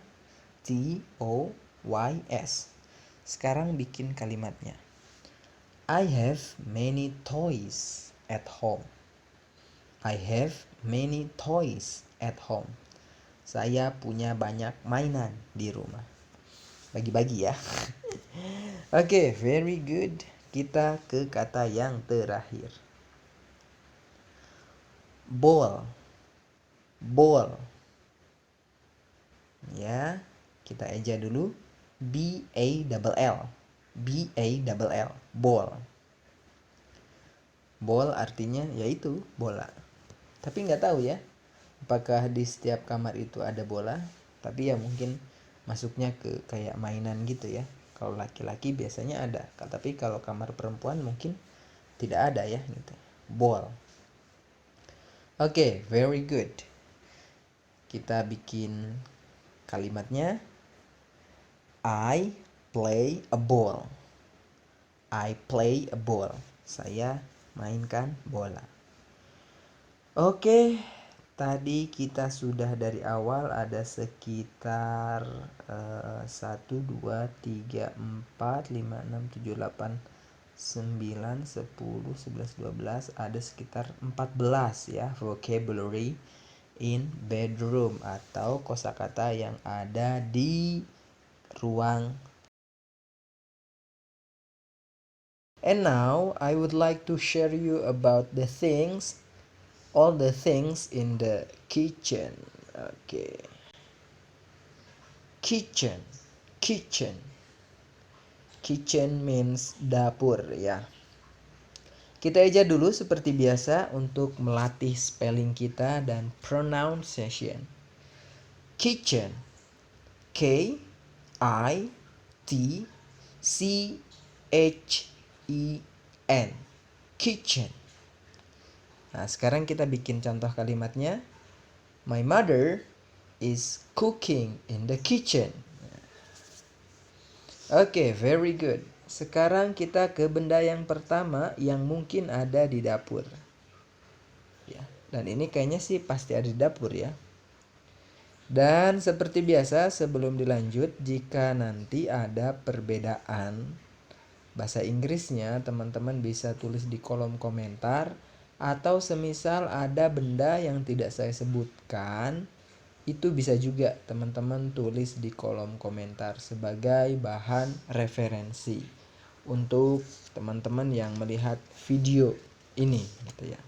T O Y S. Sekarang bikin kalimatnya. I have many toys at home. I have many toys at home. Saya punya banyak mainan di rumah. Bagi-bagi ya. Oke, very good. Kita ke kata yang terakhir. Ball. Ball. Ya, kita eja dulu. B A double L. B A double L. Ball. Ball artinya yaitu bola. Tapi nggak tahu ya, apakah di setiap kamar itu ada bola. Tapi ya mungkin masuknya ke kayak mainan gitu ya. Kalau laki-laki biasanya ada. Tapi kalau kamar perempuan mungkin tidak ada ya gitu. Ball. Oke, very good. Kita bikin kalimatnya. I play a ball. I play a ball. Saya mainkan bola. Oke, tadi kita sudah dari awal ada sekitar 1, 2, 3, 4, 5, 6, 7, 8, 9, 10, 11, 12, ada sekitar 14 ya vocabulary in bedroom atau kosakata yang ada di ruang. And now I would like to share you about all the things in the kitchen. Okay. Kitchen. Kitchen means dapur ya. Kita eja dulu seperti biasa untuk melatih spelling kita dan pronunciation. Kitchen. K I T C H E N. Kitchen. Nah, sekarang kita bikin contoh kalimatnya. My mother is cooking in the kitchen. Oke, very good. Sekarang kita ke benda yang pertama yang mungkin ada di dapur. Ya, dan ini kayaknya sih pasti ada di dapur ya. Dan seperti biasa sebelum dilanjut, jika nanti ada perbedaan bahasa Inggrisnya, teman-teman bisa tulis di kolom komentar. Atau semisal ada benda yang tidak saya sebutkan, itu bisa juga teman-teman tulis di kolom komentar sebagai bahan referensi untuk teman-teman yang melihat video ini gitu ya.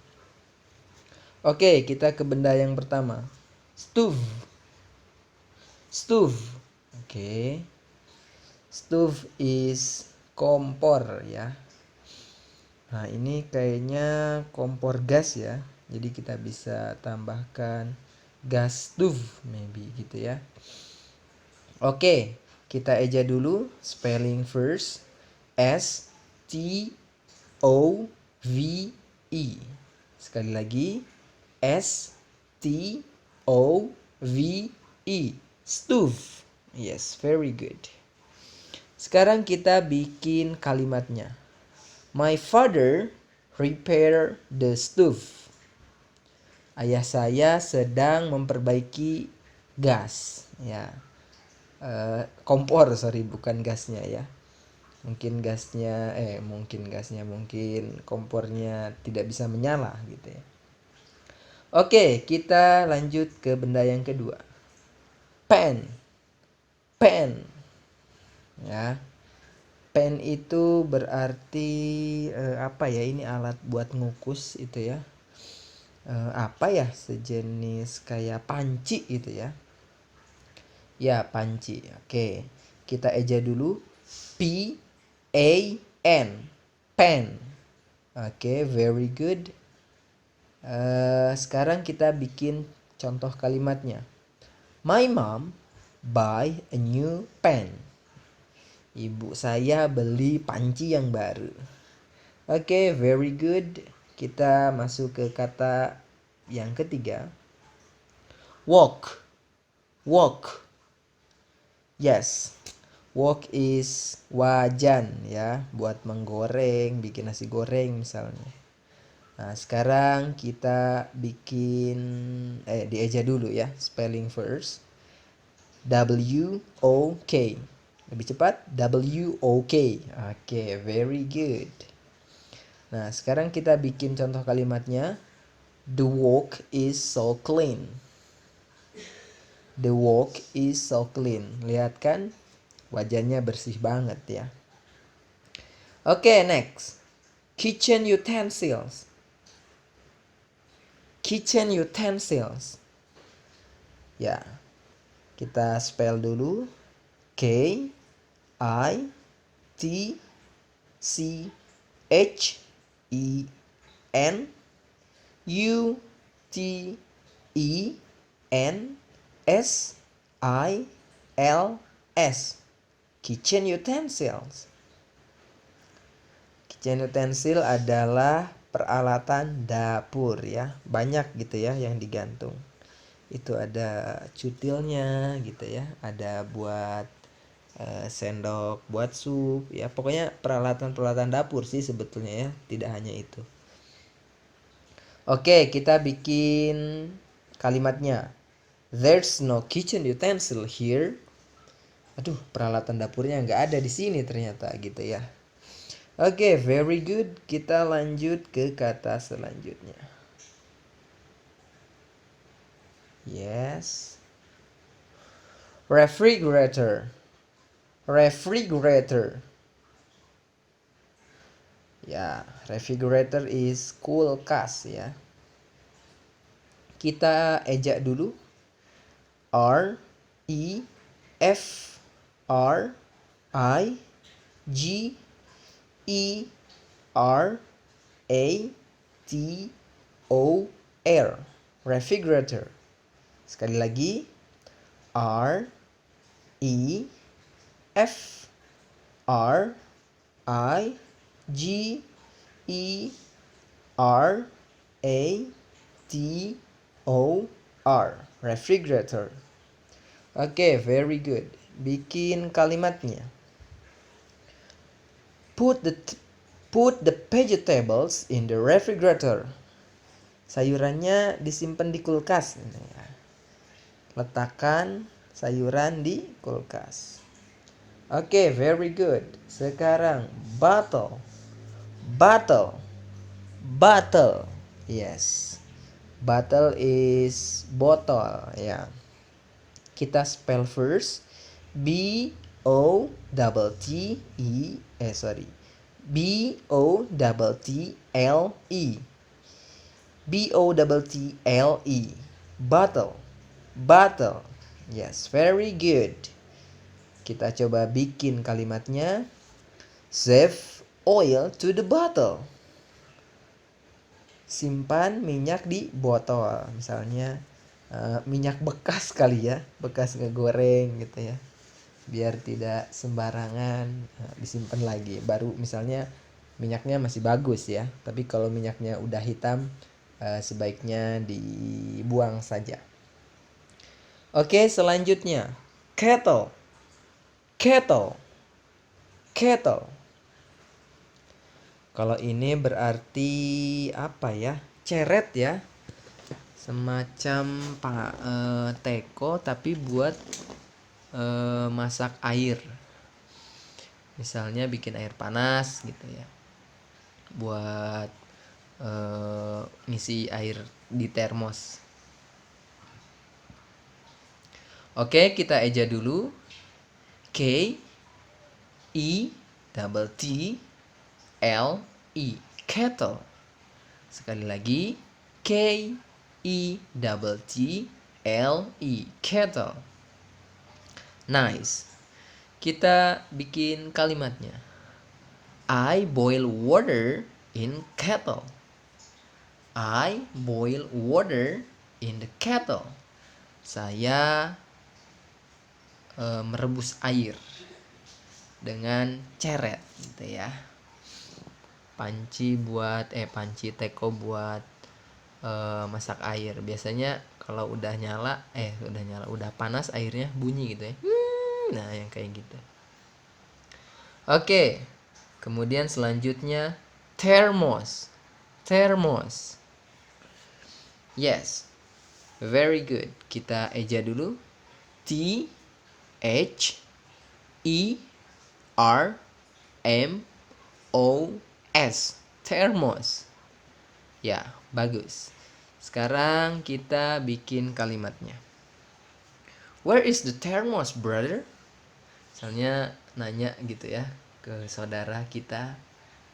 Oke, kita ke benda yang pertama. Stove. Oke. Stove is kompor ya. Nah, ini kayaknya kompor gas ya. Jadi kita bisa tambahkan gas stove maybe gitu ya. Oke, kita eja dulu spelling first. S T O V E. Sekali lagi, S T O V E. Stove. Yes, very good. Sekarang kita bikin kalimatnya. My father repair the stove. Ayah saya sedang memperbaiki gas ya. Kompor, bukan gasnya ya. Mungkin kompornya tidak bisa menyala gitu ya. Oke, kita lanjut ke benda yang kedua. Pen ya. Pen itu berarti apa ya, ini alat buat ngukus itu ya. Apa ya, sejenis kayak panci gitu ya. Ya, panci. Oke, kita eja dulu. P A N. Pen. Oke, very good. Sekarang kita bikin contoh kalimatnya. My mom buy a new pen. Ibu saya beli panci yang baru. Oke, very good. Kita masuk ke kata yang ketiga. Wok. Yes. Wok is wajan ya, buat menggoreng, bikin nasi goreng misalnya. Nah, sekarang kita bikin dieja dulu ya, spelling first. W O K. Lebih cepat, W O K. Oke, very good. Nah, sekarang kita bikin contoh kalimatnya. The wok is so clean. The wok is so clean. Lihat kan? Wajannya bersih banget ya. Oke, next. Kitchen utensils. Ya. Kita spell dulu. K I T C H E N U T E N S I L S. Kitchen utensils. Kitchen utensil adalah peralatan dapur ya. Banyak gitu ya yang digantung. Itu ada cutilnya gitu ya. Ada buat sendok, buat sup ya. Pokoknya peralatan-peralatan dapur sih sebetulnya ya. Tidak hanya itu. Oke, kita bikin kalimatnya. There's no kitchen utensil here. Aduh, peralatan dapurnya nggak ada di sini ternyata gitu ya. Oke, very good. Kita lanjut ke kata selanjutnya. Yes. Refrigerator. Refrigerator. Ya, refrigerator is kulkas ya. Kita ejak dulu. R E F R I G E R A T O R. Refrigerator. Sekali lagi. R E F R I G E R A T O R. Refrigerator. Oke, very good. Bikin kalimatnya. Put the vegetables in the refrigerator. Sayurannya disimpan di kulkas. Letakkan sayuran di kulkas. Oke, very good. Sekarang bottle. Bottle. Bottle. Yes. Bottle is botol ya. Kita spell first. B O T E B O T L E. B O T L E. Bottle. Bottle. Yes, very good. Kita coba bikin kalimatnya. Save oil to the bottle. Simpan minyak di botol. Misalnya minyak bekas kali ya, bekas ngegoreng gitu ya, biar tidak sembarangan disimpan lagi. Baru misalnya minyaknya masih bagus ya, tapi kalau minyaknya udah hitam sebaiknya dibuang saja. Oke, selanjutnya kettle. Kettle. Kettle. Kalau ini berarti apa ya? Ceret ya. Semacam teko tapi buat masak air. Misalnya bikin air panas gitu ya. Buat ngisi air di termos. Oke, kita eja dulu. K E T L E. Kettle. Sekali lagi. K E T L E. Kettle. Nice. Kita bikin kalimatnya. I boil water in kettle. I boil water in the kettle. Saya merebus air dengan ceret gitu ya. Panci teko buat masak air. Biasanya kalau udah panas airnya bunyi gitu ya. Nah, yang kayak gitu. Oke. Kemudian selanjutnya thermos. Thermos. Yes. Very good. Kita eja dulu. T H E R M O S. Thermos. Ya, bagus. Sekarang kita bikin kalimatnya. Where is the thermos, brother? Misalnya nanya gitu ya ke saudara kita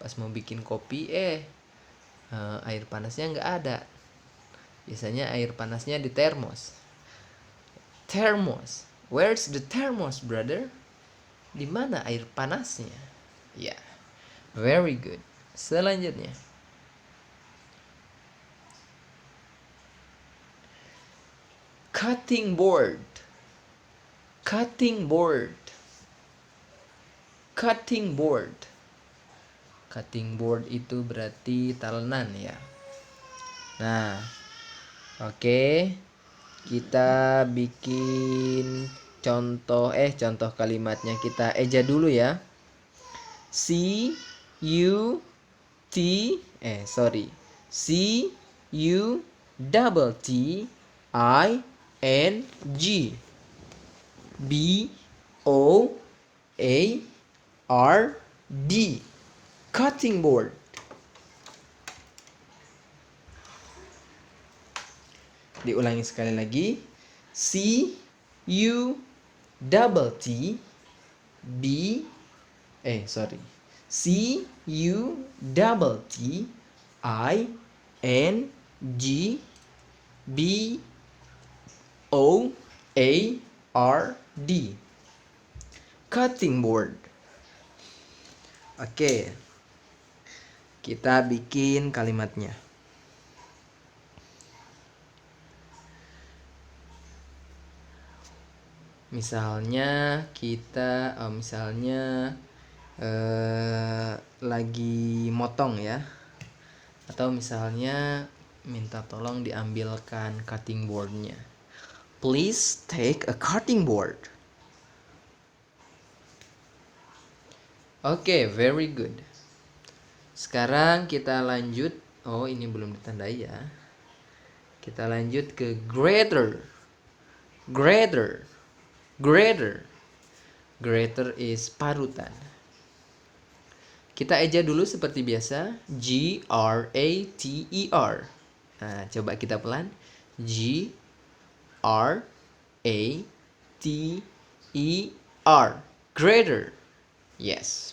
pas mau bikin kopi, air panasnya nggak ada. Biasanya air panasnya di termos. Thermos. Where's the thermos, brother? Di mana air panasnya? Ya, yeah. Very good. Selanjutnya. Cutting board. Cutting board. Cutting board. Cutting board itu berarti talenan ya. Nah, oke. Kita bikin contoh kalimatnya. Kita eja dulu ya. C U T double T I N G. B O A R D. Cutting board. Diulangi sekali lagi. C U double T B C U double T I N G B O A R D. Cutting board. Oke. Kita bikin kalimatnya. Misalnya kita lagi motong ya. Atau misalnya minta tolong diambilkan cutting boardnya. Please take a cutting board. Oke, very good. Sekarang kita lanjut. Oh, ini belum ditandai ya. Kita lanjut ke grater. Grater. Grater. Grater is parutan. Kita eja dulu seperti biasa. G-R-A-T-E-R. Nah, coba kita pelan. G-R-A-T-E-R. Grater. Yes.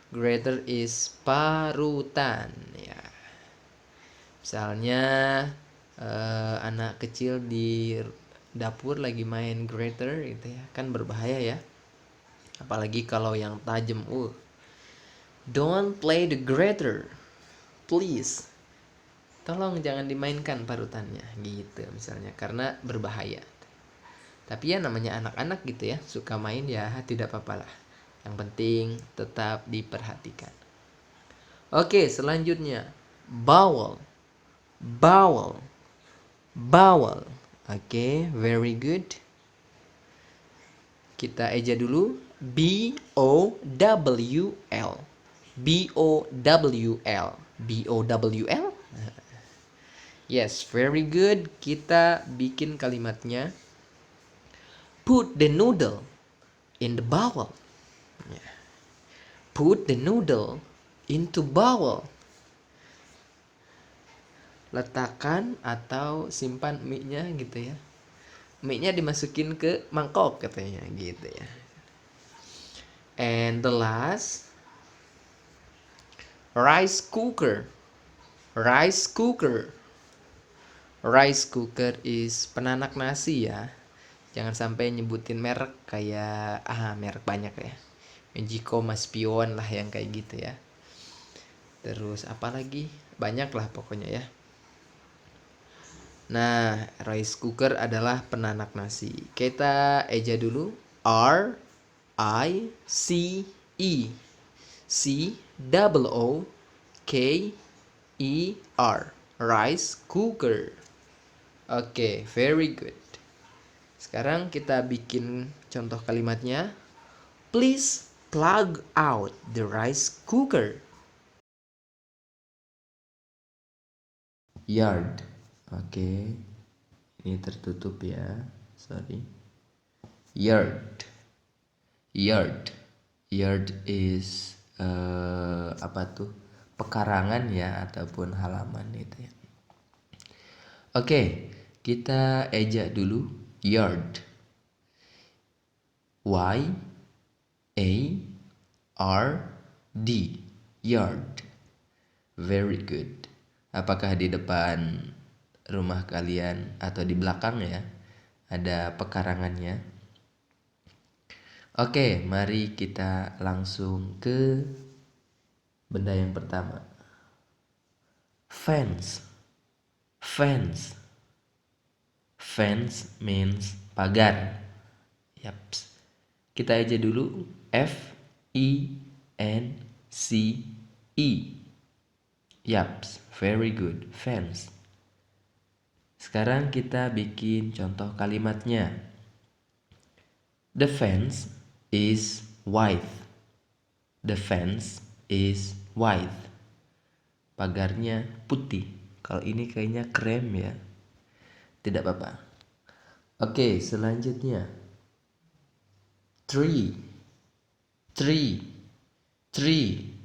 Grater is parutan ya. Misalnya anak kecil di dapur lagi main grater gitu ya, kan berbahaya ya. Apalagi kalau yang tajam. Don't play the grater. Please. Tolong jangan dimainkan parutannya gitu misalnya, karena berbahaya. Tapi ya namanya anak-anak gitu ya, suka main ya tidak apa-apalah. Yang penting tetap diperhatikan. Oke, selanjutnya bowel. Bowel. Bowel. Oke, very good. Kita eja dulu. B-O-W-L. B-O-W-L. B-O-W-L. Yes, very good. Kita bikin kalimatnya. Put the noodle in the bowl. Put the noodle into bowl. Letakkan atau simpan mie-nya gitu ya. Mie-nya dimasukin ke mangkok katanya gitu ya. And the last, rice cooker. Rice cooker. Rice cooker is penanak nasi ya. Jangan sampai nyebutin merek kayak merek banyak ya. Mejico, Maspion lah yang kayak gitu ya. Terus apa lagi? Banyak lah pokoknya ya. Nah, rice cooker adalah penanak nasi. Kita eja dulu. R I C E. C O K E R. Rice cooker. Oke, very good. Sekarang kita bikin contoh kalimatnya. Please plug out the rice cooker. Yard. Oke. Ini tertutup ya. Sorry. Yard. Yard. Yard is apa tuh? Pekarangan ya ataupun halaman gitu ya. Oke, kita eja dulu yard. Y A R D. Yard. Very good. Apakah di depan rumah kalian atau di belakang ya ada pekarangannya? Oke, mari kita langsung ke benda yang pertama. Fence. Fence. Fence means pagar. Yaps. Kita aja dulu. F E N C E. Yaps, very good. Fence. Sekarang kita bikin contoh kalimatnya. The fence is white. The fence is white. Pagarnya putih. Kalau ini kayaknya krem ya. Tidak apa-apa. Oke, selanjutnya. Tree. Tree. Tree.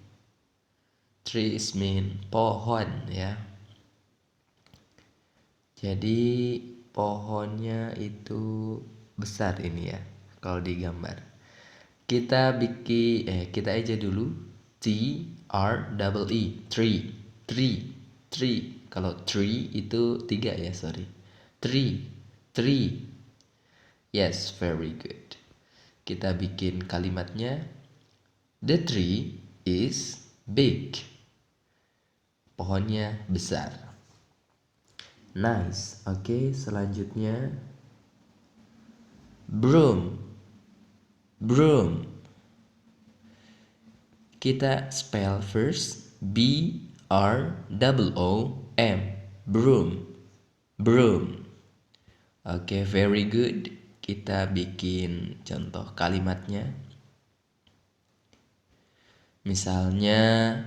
Tree is mean pohon ya. Jadi pohonnya itu besar ini ya kalau digambar. Kita aja dulu. T-R-E-E, tree. Kalau tree itu 3 ya, sorry. Tree. Yes, very good. Kita bikin kalimatnya. The tree is big. Pohonnya besar. Nice. Oke, selanjutnya broom. Kita spell first B-R-O-O-M. Broom. Oke, very good. Kita bikin contoh kalimatnya. Misalnya,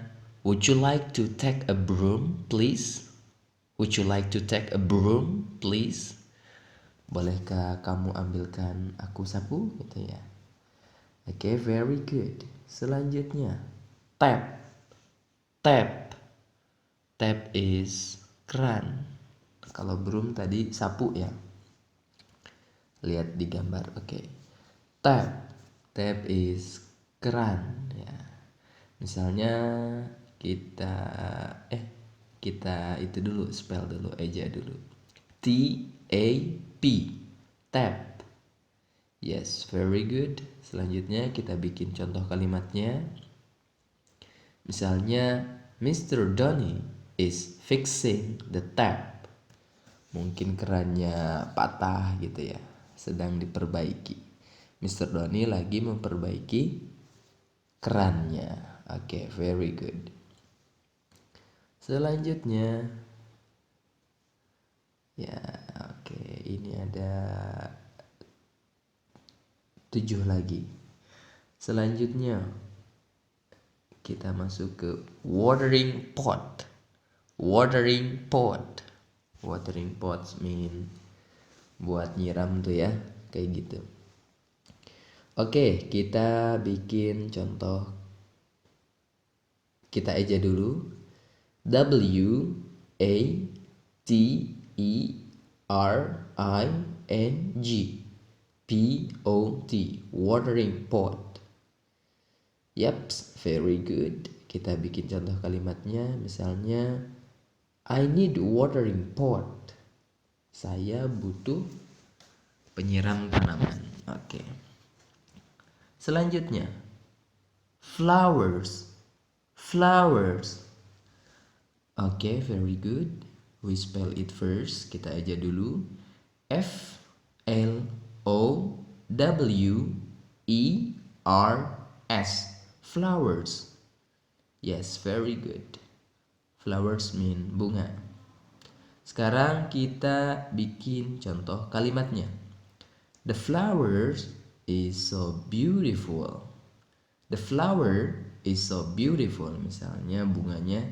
would you like to take a broom, please? Would you like to take a broom, please? Bolehkah kamu ambilkan aku sapu? Gitu ya. Oke, very good. Selanjutnya, tap. Tap is keran. Kalau broom tadi sapu ya. Lihat di gambar, oke. Tap is keran ya. Misalnya kita itu dulu, spell dulu, eja dulu. T-A-P, tap. Yes, very good. Selanjutnya kita bikin contoh kalimatnya. Misalnya, Mr. Donny is fixing the tap. Mungkin kerannya patah gitu ya, sedang diperbaiki. Mr. Donny lagi memperbaiki kerannya. Oke, very good. Selanjutnya, ya, oke, ini ada 7 lagi. Selanjutnya, kita masuk ke watering pot. Watering pots mean buat nyiram tuh ya, kayak gitu. Oke, kita bikin contoh. Kita aja dulu. W-A-T-E-R-I-N-G P-O-T, watering pot. Yaps, very good. Kita bikin contoh kalimatnya. Misalnya, I need watering pot. Saya butuh penyiram tanaman. Oke. Selanjutnya, flowers. Oke, very good. We spell it first. Kita aja dulu. F-L-O-W-E-R-S. Flowers. Yes, very good. Flowers mean bunga. Sekarang kita bikin contoh kalimatnya. The flowers is so beautiful. The flower is so beautiful. Misalnya bunganya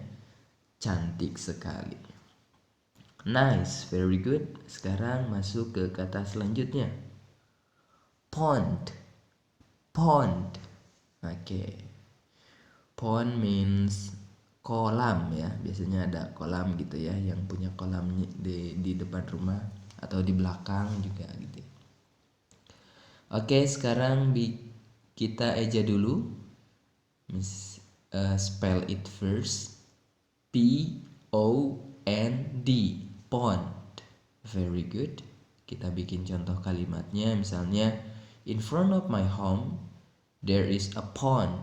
cantik sekali. Nice, very good. Sekarang masuk ke kata selanjutnya. Pond. Oke. Pond means kolam ya. Biasanya ada kolam gitu ya, yang punya kolam di depan rumah atau di belakang juga gitu. Oke, sekarang kita eja dulu. Spell it first. P-O-N-D, pond. Very good. Kita bikin contoh kalimatnya. Misalnya, in front of my home there is a pond.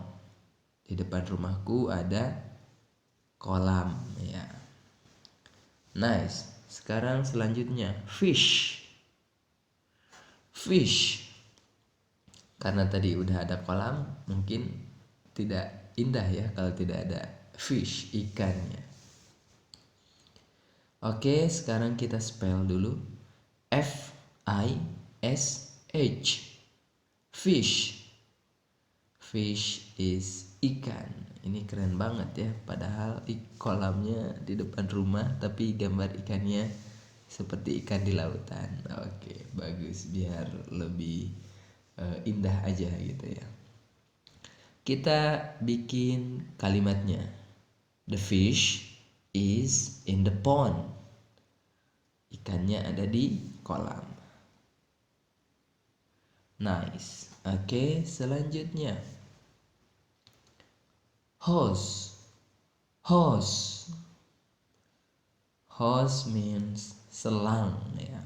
Di depan rumahku ada kolam ya. Nice. Sekarang selanjutnya, fish. Karena tadi udah ada kolam, mungkin tidak indah ya kalau tidak ada fish, ikannya. Oke, sekarang kita spell dulu. F-I-S-H, fish. Fish is ikan. Ini keren banget ya. Padahal kolamnya di depan rumah, tapi gambar ikannya seperti ikan di lautan. Oke, bagus, biar lebih indah aja gitu ya. Kita bikin kalimatnya. The fish is in the pond. Ikannya ada di kolam. Nice. Oke, selanjutnya. Hose. Hose. Hose means selang ya.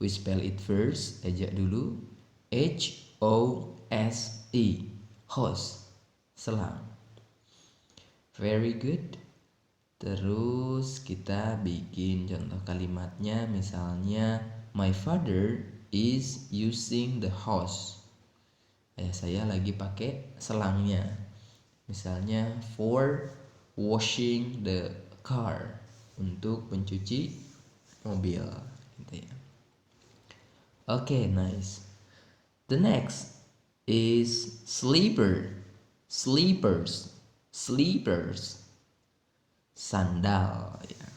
We spell it first, ejak dulu. H-O-S-E. Hose. Selang. Very good. Terus kita bikin contoh kalimatnya, misalnya my father is using the hose. Ayah saya lagi pakai selangnya. Misalnya for washing the car, untuk mencuci mobil gitu ya. Okay, nice. The next is sleeper. Sleepers. Sleepers. Sandal ya.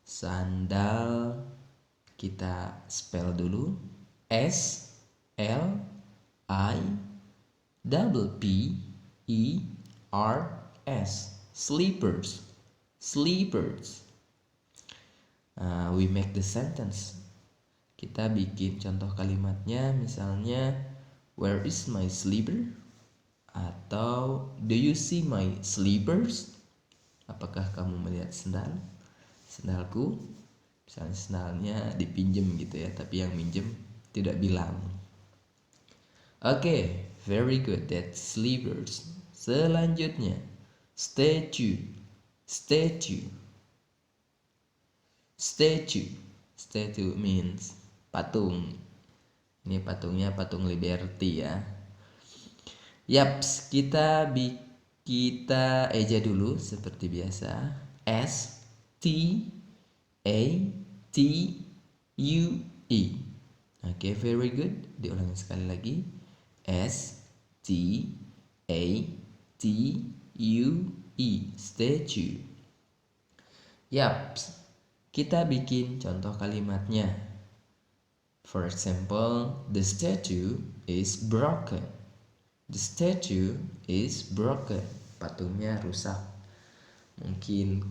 Sandal kita spell dulu. S L I double P E R S. Sleepers. Sleepers. We make the sentence. Kita bikin contoh kalimatnya, misalnya where is my sleeper? Atau do you see my sleepers? Apakah kamu melihat sendalku? Misalnya sendalnya dipinjem gitu ya, tapi yang minjem tidak bilang. Oke, very good. That's sleepers. Selanjutnya, statue. Statue. Statue. Statue means patung. Ini patungnya patung Liberty ya. Yaps, kita eja dulu seperti biasa. S T A T U E. Oke, very good. Diulangi sekali lagi. S T A T U E. Statue. Yaps, kita bikin contoh kalimatnya. For example, the statue is broken. The statue is broken. Patungnya rusak. Mungkin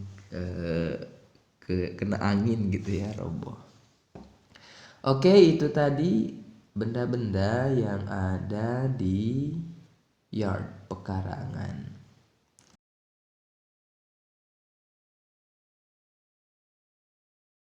kena angin gitu ya, roboh. Oke, itu tadi benda-benda yang ada di yard, pekarangan.